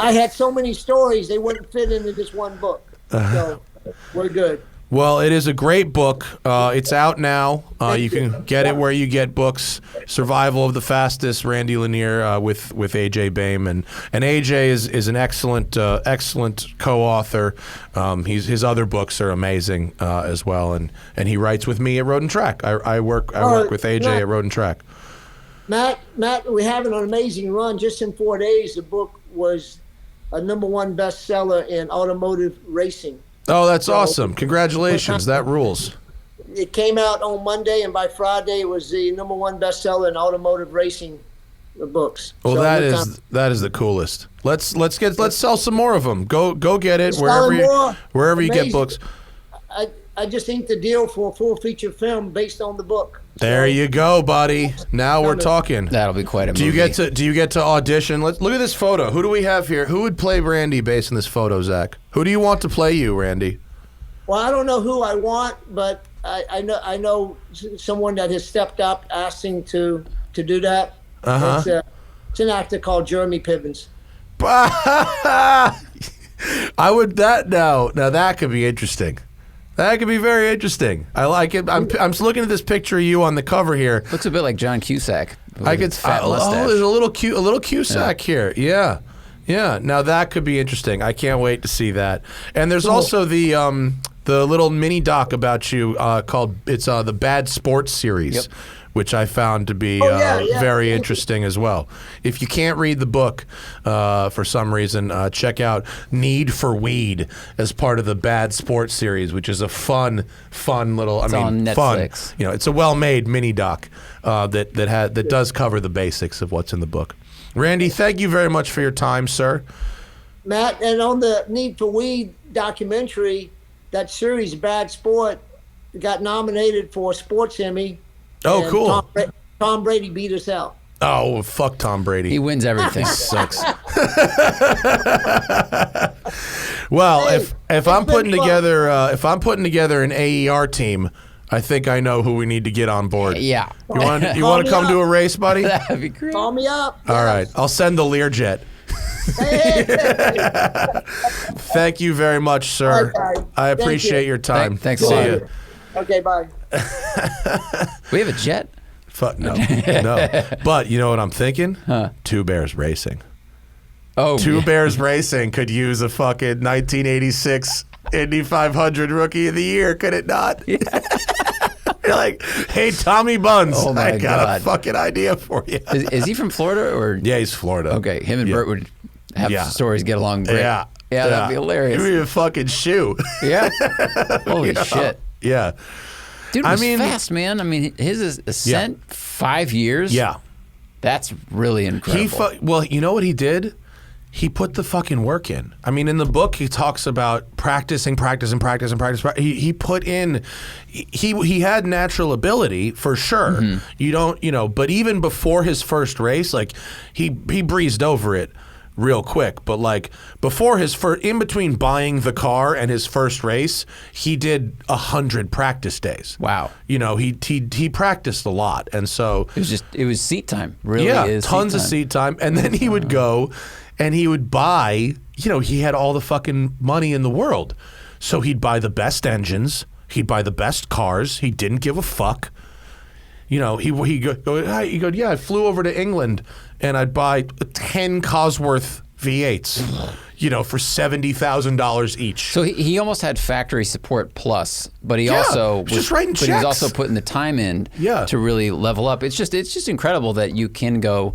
I had so many stories they wouldn't fit into this one book. So we're good. Well, it is a great book. It's out now. You can get it where you get books. Survival of the Fastest, Randy Lanier with AJ Baim, and AJ is an excellent co-author. His other books are amazing as well, and he writes with me at Road and Track. I work with AJ at Road and Track. Matt, we're having an amazing run. Just in 4 days, the book was a #1 bestseller in automotive racing. Oh, that's awesome! Congratulations, that rules. It came out on Monday, and by Friday, it was the #1 bestseller in automotive racing books. Well, so that is the coolest. Let's sell some more of them. Go get it Selling wherever you get amazing. books. I just inked the deal for a full feature film based on the book. There you go, buddy. Now we're talking. That'll be quite a movie. Do you get to audition? Let's look at this photo. Who do we have here? Who would play Randy based on this photo, Zach? Who do you want to play you, Randy? Well, I don't know who I want, but I know someone that has stepped up asking to do that. It's an actor called Jeremy Pibbins. I would now that could be interesting. That could be very interesting. I like it. I'm just looking at this picture of you on the cover here. Looks a bit like John Cusack. I could. There's a little Cusack here. Yeah. Now that could be interesting. I can't wait to see that. And there's also the little mini doc about you called the Bad Sports series, which I found to be very interesting as well. If you can't read the book for some reason, check out Need for Weed as part of the Bad Sports series, which is a fun little. It's on Netflix. Fun. You know, it's a well-made mini doc that does cover the basics of what's in the book. Randy, thank you very much for your time, sir. Matt, and on the Need for Weed documentary, that series Bad Sport got nominated for a Sports Emmy. Oh, and cool. Tom Brady beat us out. Oh, fuck Tom Brady. He wins everything. Sucks. Well, if I'm putting together an AER team, I think I know who we need to get on board. Yeah. You want to come to a race, buddy? That'd be great. Call me up. All right. I'll send the Learjet. Thank you very much, sir. Bye. I appreciate your time. Thanks a See lot. ya. Okay, bye. We have a jet? Fuck no. But you know what I'm thinking? Two Bears Racing. Oh, Two Bears Racing could use a fucking 1986 Indy 500 Rookie of the Year, could it not? Yeah. You're like, hey, Tommy Buns, I got a fucking idea for you. Is he from Florida or? Yeah, he's Florida. Okay, him and Bert would have stories get along great. Yeah, that'd be hilarious. Give me a fucking shoe. Yeah. Holy shit. Yeah. Dude was fast, man. I mean, his ascent, 5 years. Yeah. That's really incredible. Well, you know what he did? He put the fucking work in. I mean, in the book, he talks about practice. He put in. He had natural ability for sure. Mm-hmm. You don't, but even before his first race, like he breezed over it real quick. But like before in between buying the car and his first race, he did 100 practice days. Wow. He practiced a lot, and so it was seat time. Really, yeah, tons of seat time, and then he would go. And he would buy, he had all the fucking money in the world. So he'd buy the best engines. He'd buy the best cars. He didn't give a fuck. He'd go, yeah, I flew over to England and I'd buy 10 Cosworth V8s, for $70,000 each. So he almost had factory support plus, but he also was just writing checks. But he was also putting the time in to really level up. It's just incredible that you can go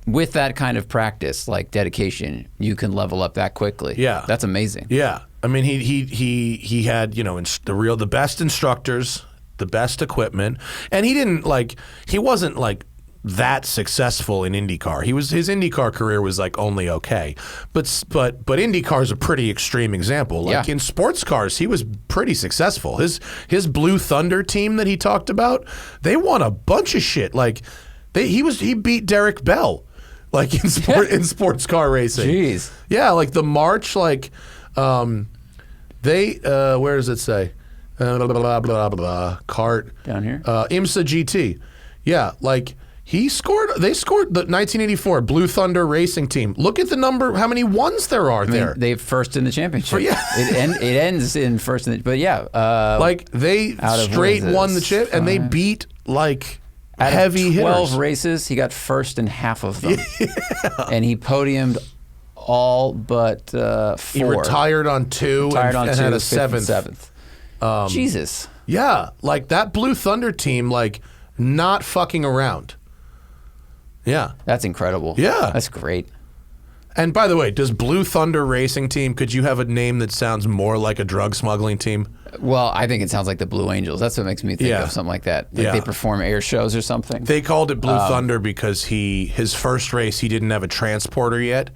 with that kind of practice, like dedication, you can level up that quickly. Yeah, that's amazing. Yeah, I mean, he had the best instructors, the best equipment, and he wasn't that successful in IndyCar. His IndyCar career was only okay, but IndyCar is a pretty extreme example. In sports cars, he was pretty successful. His Blue Thunder team that he talked about, they won a bunch of shit. He beat Derek Bell. In sports car racing. Jeez. Yeah, the March, where does it say? Blah, blah, blah, blah, blah, cart. Down here? IMSA GT. Yeah, They scored the 1984 Blue Thunder Racing Team. Look at the number, how many ones there are there. They first in the championship. Yeah. It ends in first in the, but yeah. Like they straight won the chip and they beat like heavy hitters. 12 races, he got first in half of them. And he podiumed all but 4. He retired on 2 and had a 7th. Jesus. Yeah, like that Blue Thunder team, like not fucking around. Yeah. That's incredible. Yeah. That's great. And by the way, does Blue Thunder Racing Team, could you have a name that sounds more like a drug smuggling team? Well, I think it sounds like the Blue Angels. That's what makes me think of something like that. Like they perform air shows or something. They called it Blue Thunder because his first race, he didn't have a transporter yet.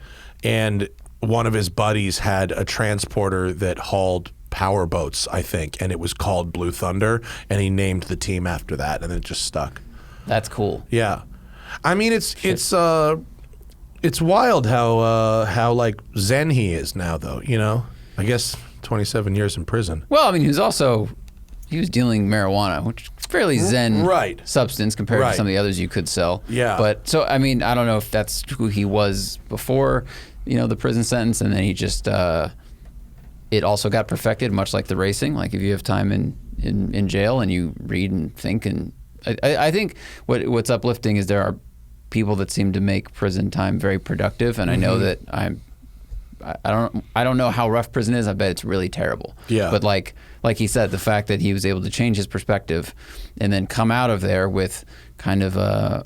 And one of his buddies had a transporter that hauled power boats, I think. And it was called Blue Thunder. And he named the team after that. And it just stuck. That's cool. Yeah. I mean, it's wild how like zen he is now, though. You know, I guess 27 years in prison. Well, I mean, he was dealing marijuana, which is a fairly zen substance compared to some of the others you could sell. Yeah. But so I mean, I don't know if that's who he was before, the prison sentence, and then he just it also got perfected, much like the racing. Like if you have time in jail and you read and think, and I think what's uplifting is there are people that seem to make prison time very productive, and I know that I don't know how rough prison is. I bet it's really terrible. Yeah. But like he said, the fact that he was able to change his perspective and then come out of there with kind of a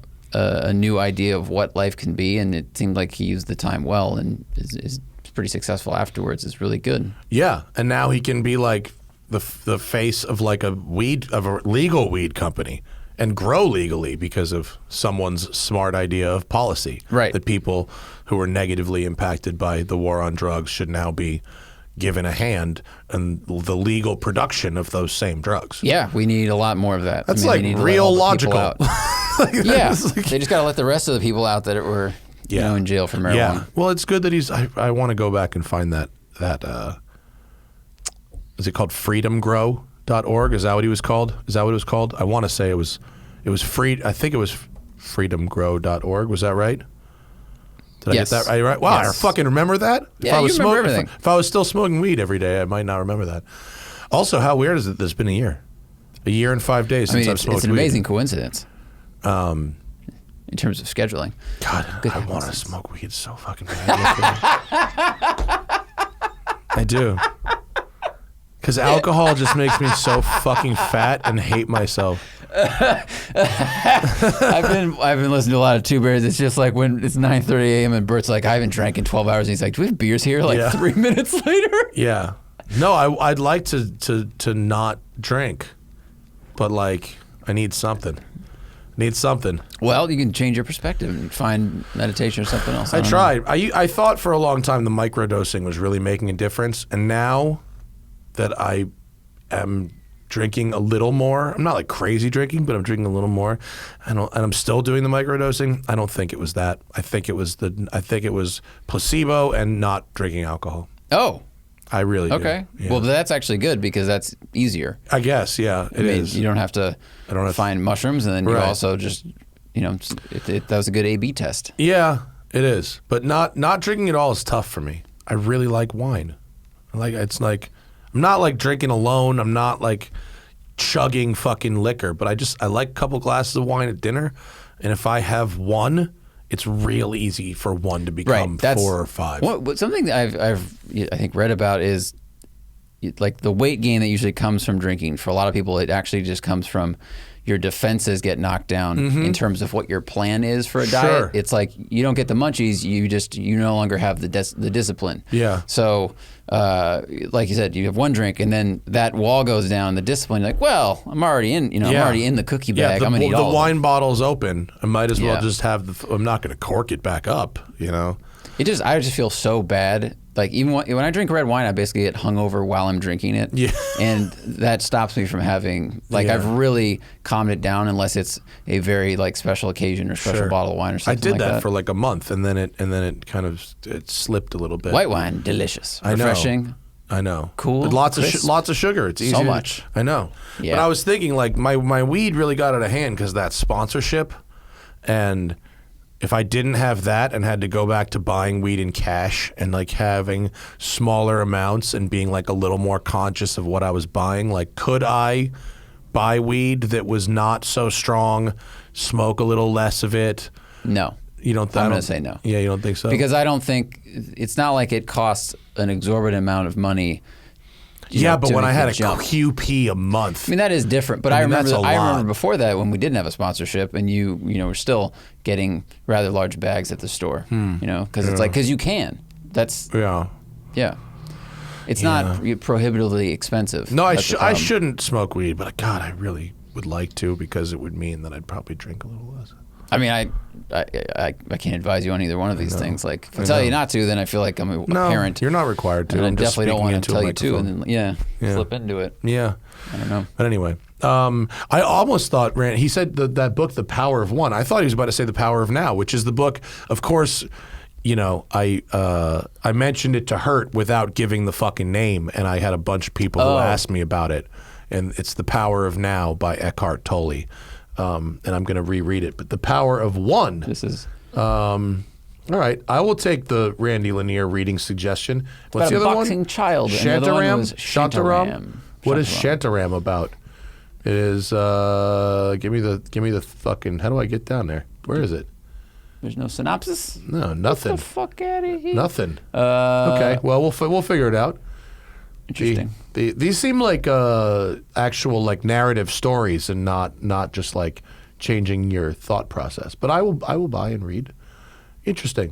new idea of what life can be, and it seemed like he used the time well and is pretty successful afterwards. Is really good. Yeah, and now he can be like the face of like a legal weed company. And grow legally because of someone's smart idea of policy. Right. That people who are negatively impacted by the war on drugs should now be given a hand in the legal production of those same drugs. Yeah, we need a lot more of that. That's like real logical. Yeah, they just got to let the rest of the people out that were in jail for marijuana. Yeah. Well, it's good that I want to go back and find that is it called freedomgrow.org? Is that what he was called? Is that what it was called? I want to say it was free. I think it was freedomgrow.org. Was that right? Did I get that right? Wow, I fucking remember that. Yeah, you remember everything. If I was still smoking weed every day, I might not remember that. Also, how weird is it that it's been a year and 5 days since I've smoked weed? It's an amazing coincidence. In terms of scheduling. God, I want to smoke weed so fucking bad. I do. Because alcohol just makes me so fucking fat and hate myself. I've been listening to a lot of Two Bears. It's just like when it's 9:30 a.m. and Bert's like, I haven't drank in 12 hours. And he's like, do we have beers here? Like 3 minutes later? Yeah. No, I'd like to not drink, but like I need something. Well, you can change your perspective and find meditation or something else. I tried. I thought for a long time the microdosing was really making a difference, and now that I am drinking a little more, I'm not like crazy drinking, but I'm drinking a little more, and I'm still doing the microdosing. I don't think it was that. I think it was placebo and not drinking alcohol. Oh. I really do. Okay. Yeah. Well, that's actually good because that's easier. I guess, yeah, it is. You don't have to find mushrooms, and then you also just, that was a good A/B test. Yeah, it is. But not drinking at all is tough for me. I really like wine. It's like I'm not like drinking alone. I'm not like chugging fucking liquor, but I like a couple glasses of wine at dinner, and if I have one, it's real easy for one to become 4 or 5. Something that I've I think read about is like the weight gain that usually comes from drinking. For a lot of people, it actually just comes from your defenses get knocked down in terms of what your plan is for a diet. It's like you don't get the munchies, you no longer have the discipline. Yeah. So like you said, you have one drink and then that wall goes down, the discipline, you're like, well, I'm already in, I'm already in the cookie bag. I'm gonna eat all the wine bottle's open. I might as well just have I'm not gonna cork it back up, I just feel so bad. Like even when I drink red wine, I basically get hungover while I'm drinking it. Yeah. And that stops me from having I've really calmed it down unless it's a very special occasion or special bottle of wine or something. I did that for like a month, and then it kind of slipped a little bit. White wine, delicious, refreshing. I know. Cool. But lots of sugar. It's easy. So much. I know. Yeah. But I was thinking my weed really got out of hand because that sponsorship. And if I didn't have that and had to go back to buying weed in cash and like having smaller amounts and being like a little more conscious of what I was buying, like could I buy weed that was not so strong, smoke a little less of it? No. You don't? I'm going to say no. Yeah, you don't think so? Because I don't think it's not like it costs an exorbitant amount of money. Yeah, but when I had a jump. QP a month. I mean, that is different. But I that's remember a lot. I remember before that when we didn't have a sponsorship and you were still getting rather large bags at the store, because it's like, because you can. That's, Yeah. yeah. It's not prohibitively expensive. No, I shouldn't smoke weed, but God, I really would like to because it would mean that I'd probably drink a little less. I mean, I can't advise you on either one of these things. Like, if I tell you not to, then I feel like I'm a parent. You're not required to. And I I'm just definitely don't speaking want to into a tell you to, microphone. and then slip into it. Yeah. I don't know. But anyway, I almost thought he said that book, The Power of One. I thought he was about to say The Power of Now, which is the book. Of course, I mentioned it to Hurt without giving the fucking name, and I had a bunch of people who asked me about it. And it's The Power of Now by Eckhart Tolle. And I'm going to reread it. But The Power of One. This is All right, I will take the Randy Lanier reading suggestion. What's the about a other boxing one? child. And the other one was Shantaram. What is Shantaram about? It is. Give me the fucking. How do I get down there? Where is it? There's no synopsis. No, nothing. Get the fuck out of here. Nothing. Okay, well we'll figure it out. Interesting. These seem like actual like narrative stories and not just like changing your thought process. But I will buy and read. Interesting.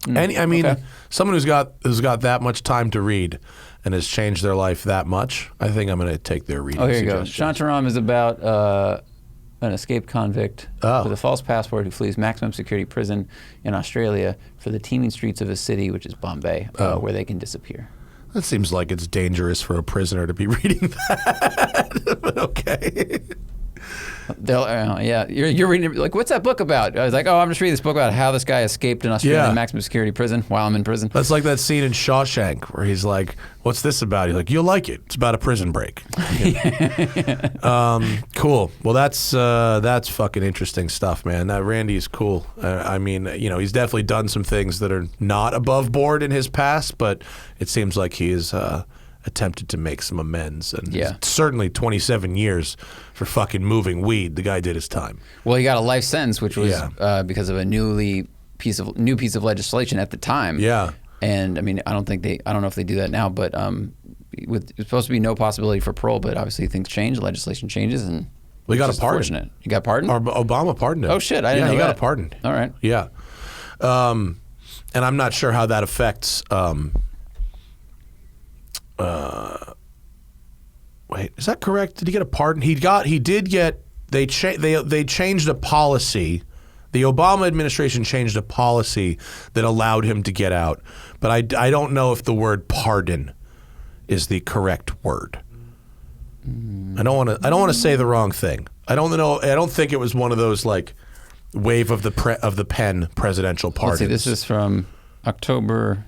And I mean, someone who's got that much time to read and has changed their life that much, I think I'm going to take their reading. Oh, here you go. suggestions. Shantaram is about an escaped convict with a false passport who flees maximum security prison in Australia for the teeming streets of a city, which is Bombay, where they can disappear. That seems like it's dangerous for a prisoner to be reading that. But okay. You're reading it, like, what's that book about? I was like, I'm just reading this book about how this guy escaped an Australian maximum security prison while I'm in prison. That's like that scene in Shawshank where he's like, what's this about? He's like, you'll like it. It's about a prison break. Cool. Well, that's fucking interesting stuff, man. That Randy is cool. I mean, he's definitely done some things that are not above board in his past, but it seems like he is attempted to make some amends. And certainly 27 years for fucking moving weed. The guy did his time. Well, he got a life sentence, which was because of a new piece of legislation at the time. Yeah. And I mean, I don't know if they do that now, but it's supposed to be no possibility for parole, but obviously things change, legislation changes, and we got a pardon. Fortunate. You got pardoned? Obama pardoned him. Oh shit, I didn't know he that. got a pardon. All right. Yeah. And I'm not sure how that affects wait, is that correct? Did he get a pardon? They changed a policy. The Obama administration changed a policy that allowed him to get out. But I don't know if the word pardon is the correct word. I don't want to say the wrong thing. I don't know. I don't think it was one of those like wave of the pen presidential pardons. Let's see, this is from October,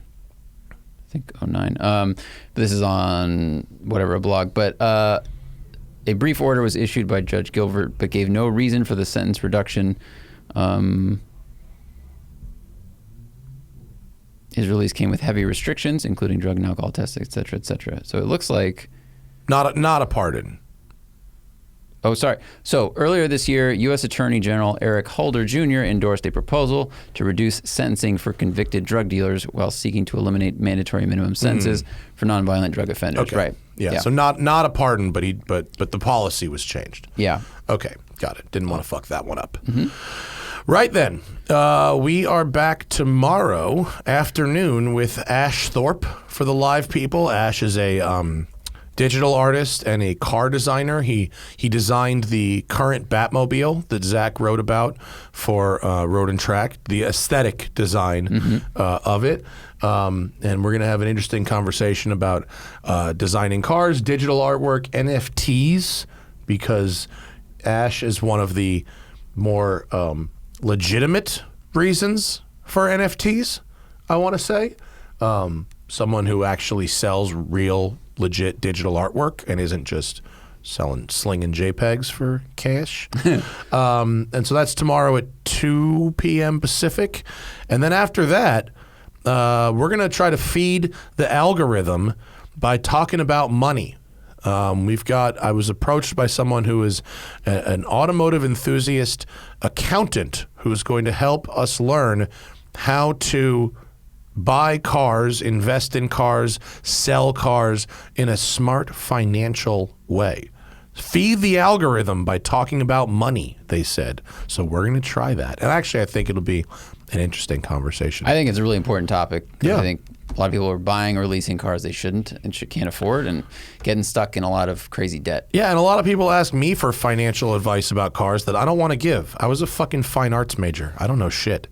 I think 2009. This is on whatever, a blog. But a brief order was issued by Judge Gilbert, but gave no reason for the sentence reduction. His release came with heavy restrictions, including drug and alcohol tests, et cetera, et cetera. So it looks like not a pardon. Oh, sorry. So earlier this year, U.S. Attorney General Eric Holder Jr. endorsed a proposal to reduce sentencing for convicted drug dealers while seeking to eliminate mandatory minimum sentences for nonviolent drug offenders. Okay. Right. Yeah. So not a pardon, but the policy was changed. Yeah. Okay. Got it. Didn't want to fuck that one up. Mm-hmm. Right then, we are back tomorrow afternoon with Ash Thorp for the live people. Ash is a digital artist and a car designer. He designed the current Batmobile that Zach wrote about for Road and Track, the aesthetic design of it. And we're going to have an interesting conversation about designing cars, digital artwork, NFTs, because Ash is one of the more legitimate reasons for NFTs, I want to say. Someone who actually sells real, legit digital artwork and isn't just slinging JPEGs for cash. And so that's tomorrow at 2 p.m. Pacific. And then after that, we're going to try to feed the algorithm by talking about money. I was approached by someone who is an automotive enthusiast accountant who is going to help us learn how to buy cars, invest in cars, sell cars in a smart financial way. Feed the algorithm by talking about money, they said. So we're going to try that. And actually, I think it'll be an interesting conversation. I think it's a really important topic. Yeah. I think a lot of people are buying or leasing cars they shouldn't and can't afford and getting stuck in a lot of crazy debt. Yeah, and a lot of people ask me for financial advice about cars that I don't want to give. I was a fucking fine arts major. I don't know shit.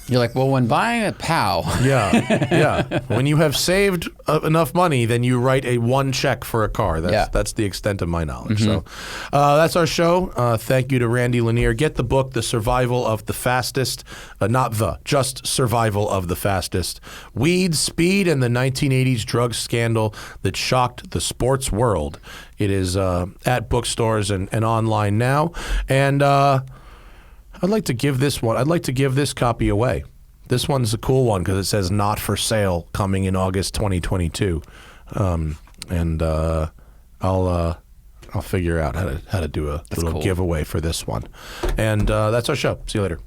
You're like, well, when buying a POW. Yeah. When you have saved enough money, then you write one check for a car. That's the extent of my knowledge. So that's our show. Thank you to Randy Lanier. Get the book, The Survival of the Fastest. Just Survival of the Fastest. Weed, Speed, and the 1980s Drug Scandal that shocked the sports world. It is at bookstores and online now. And I'd like to give this copy away. This one's a cool one because it says "Not for Sale," coming in August 2022, and I'll figure out how to do a little giveaway for this one. And that's our show. See you later.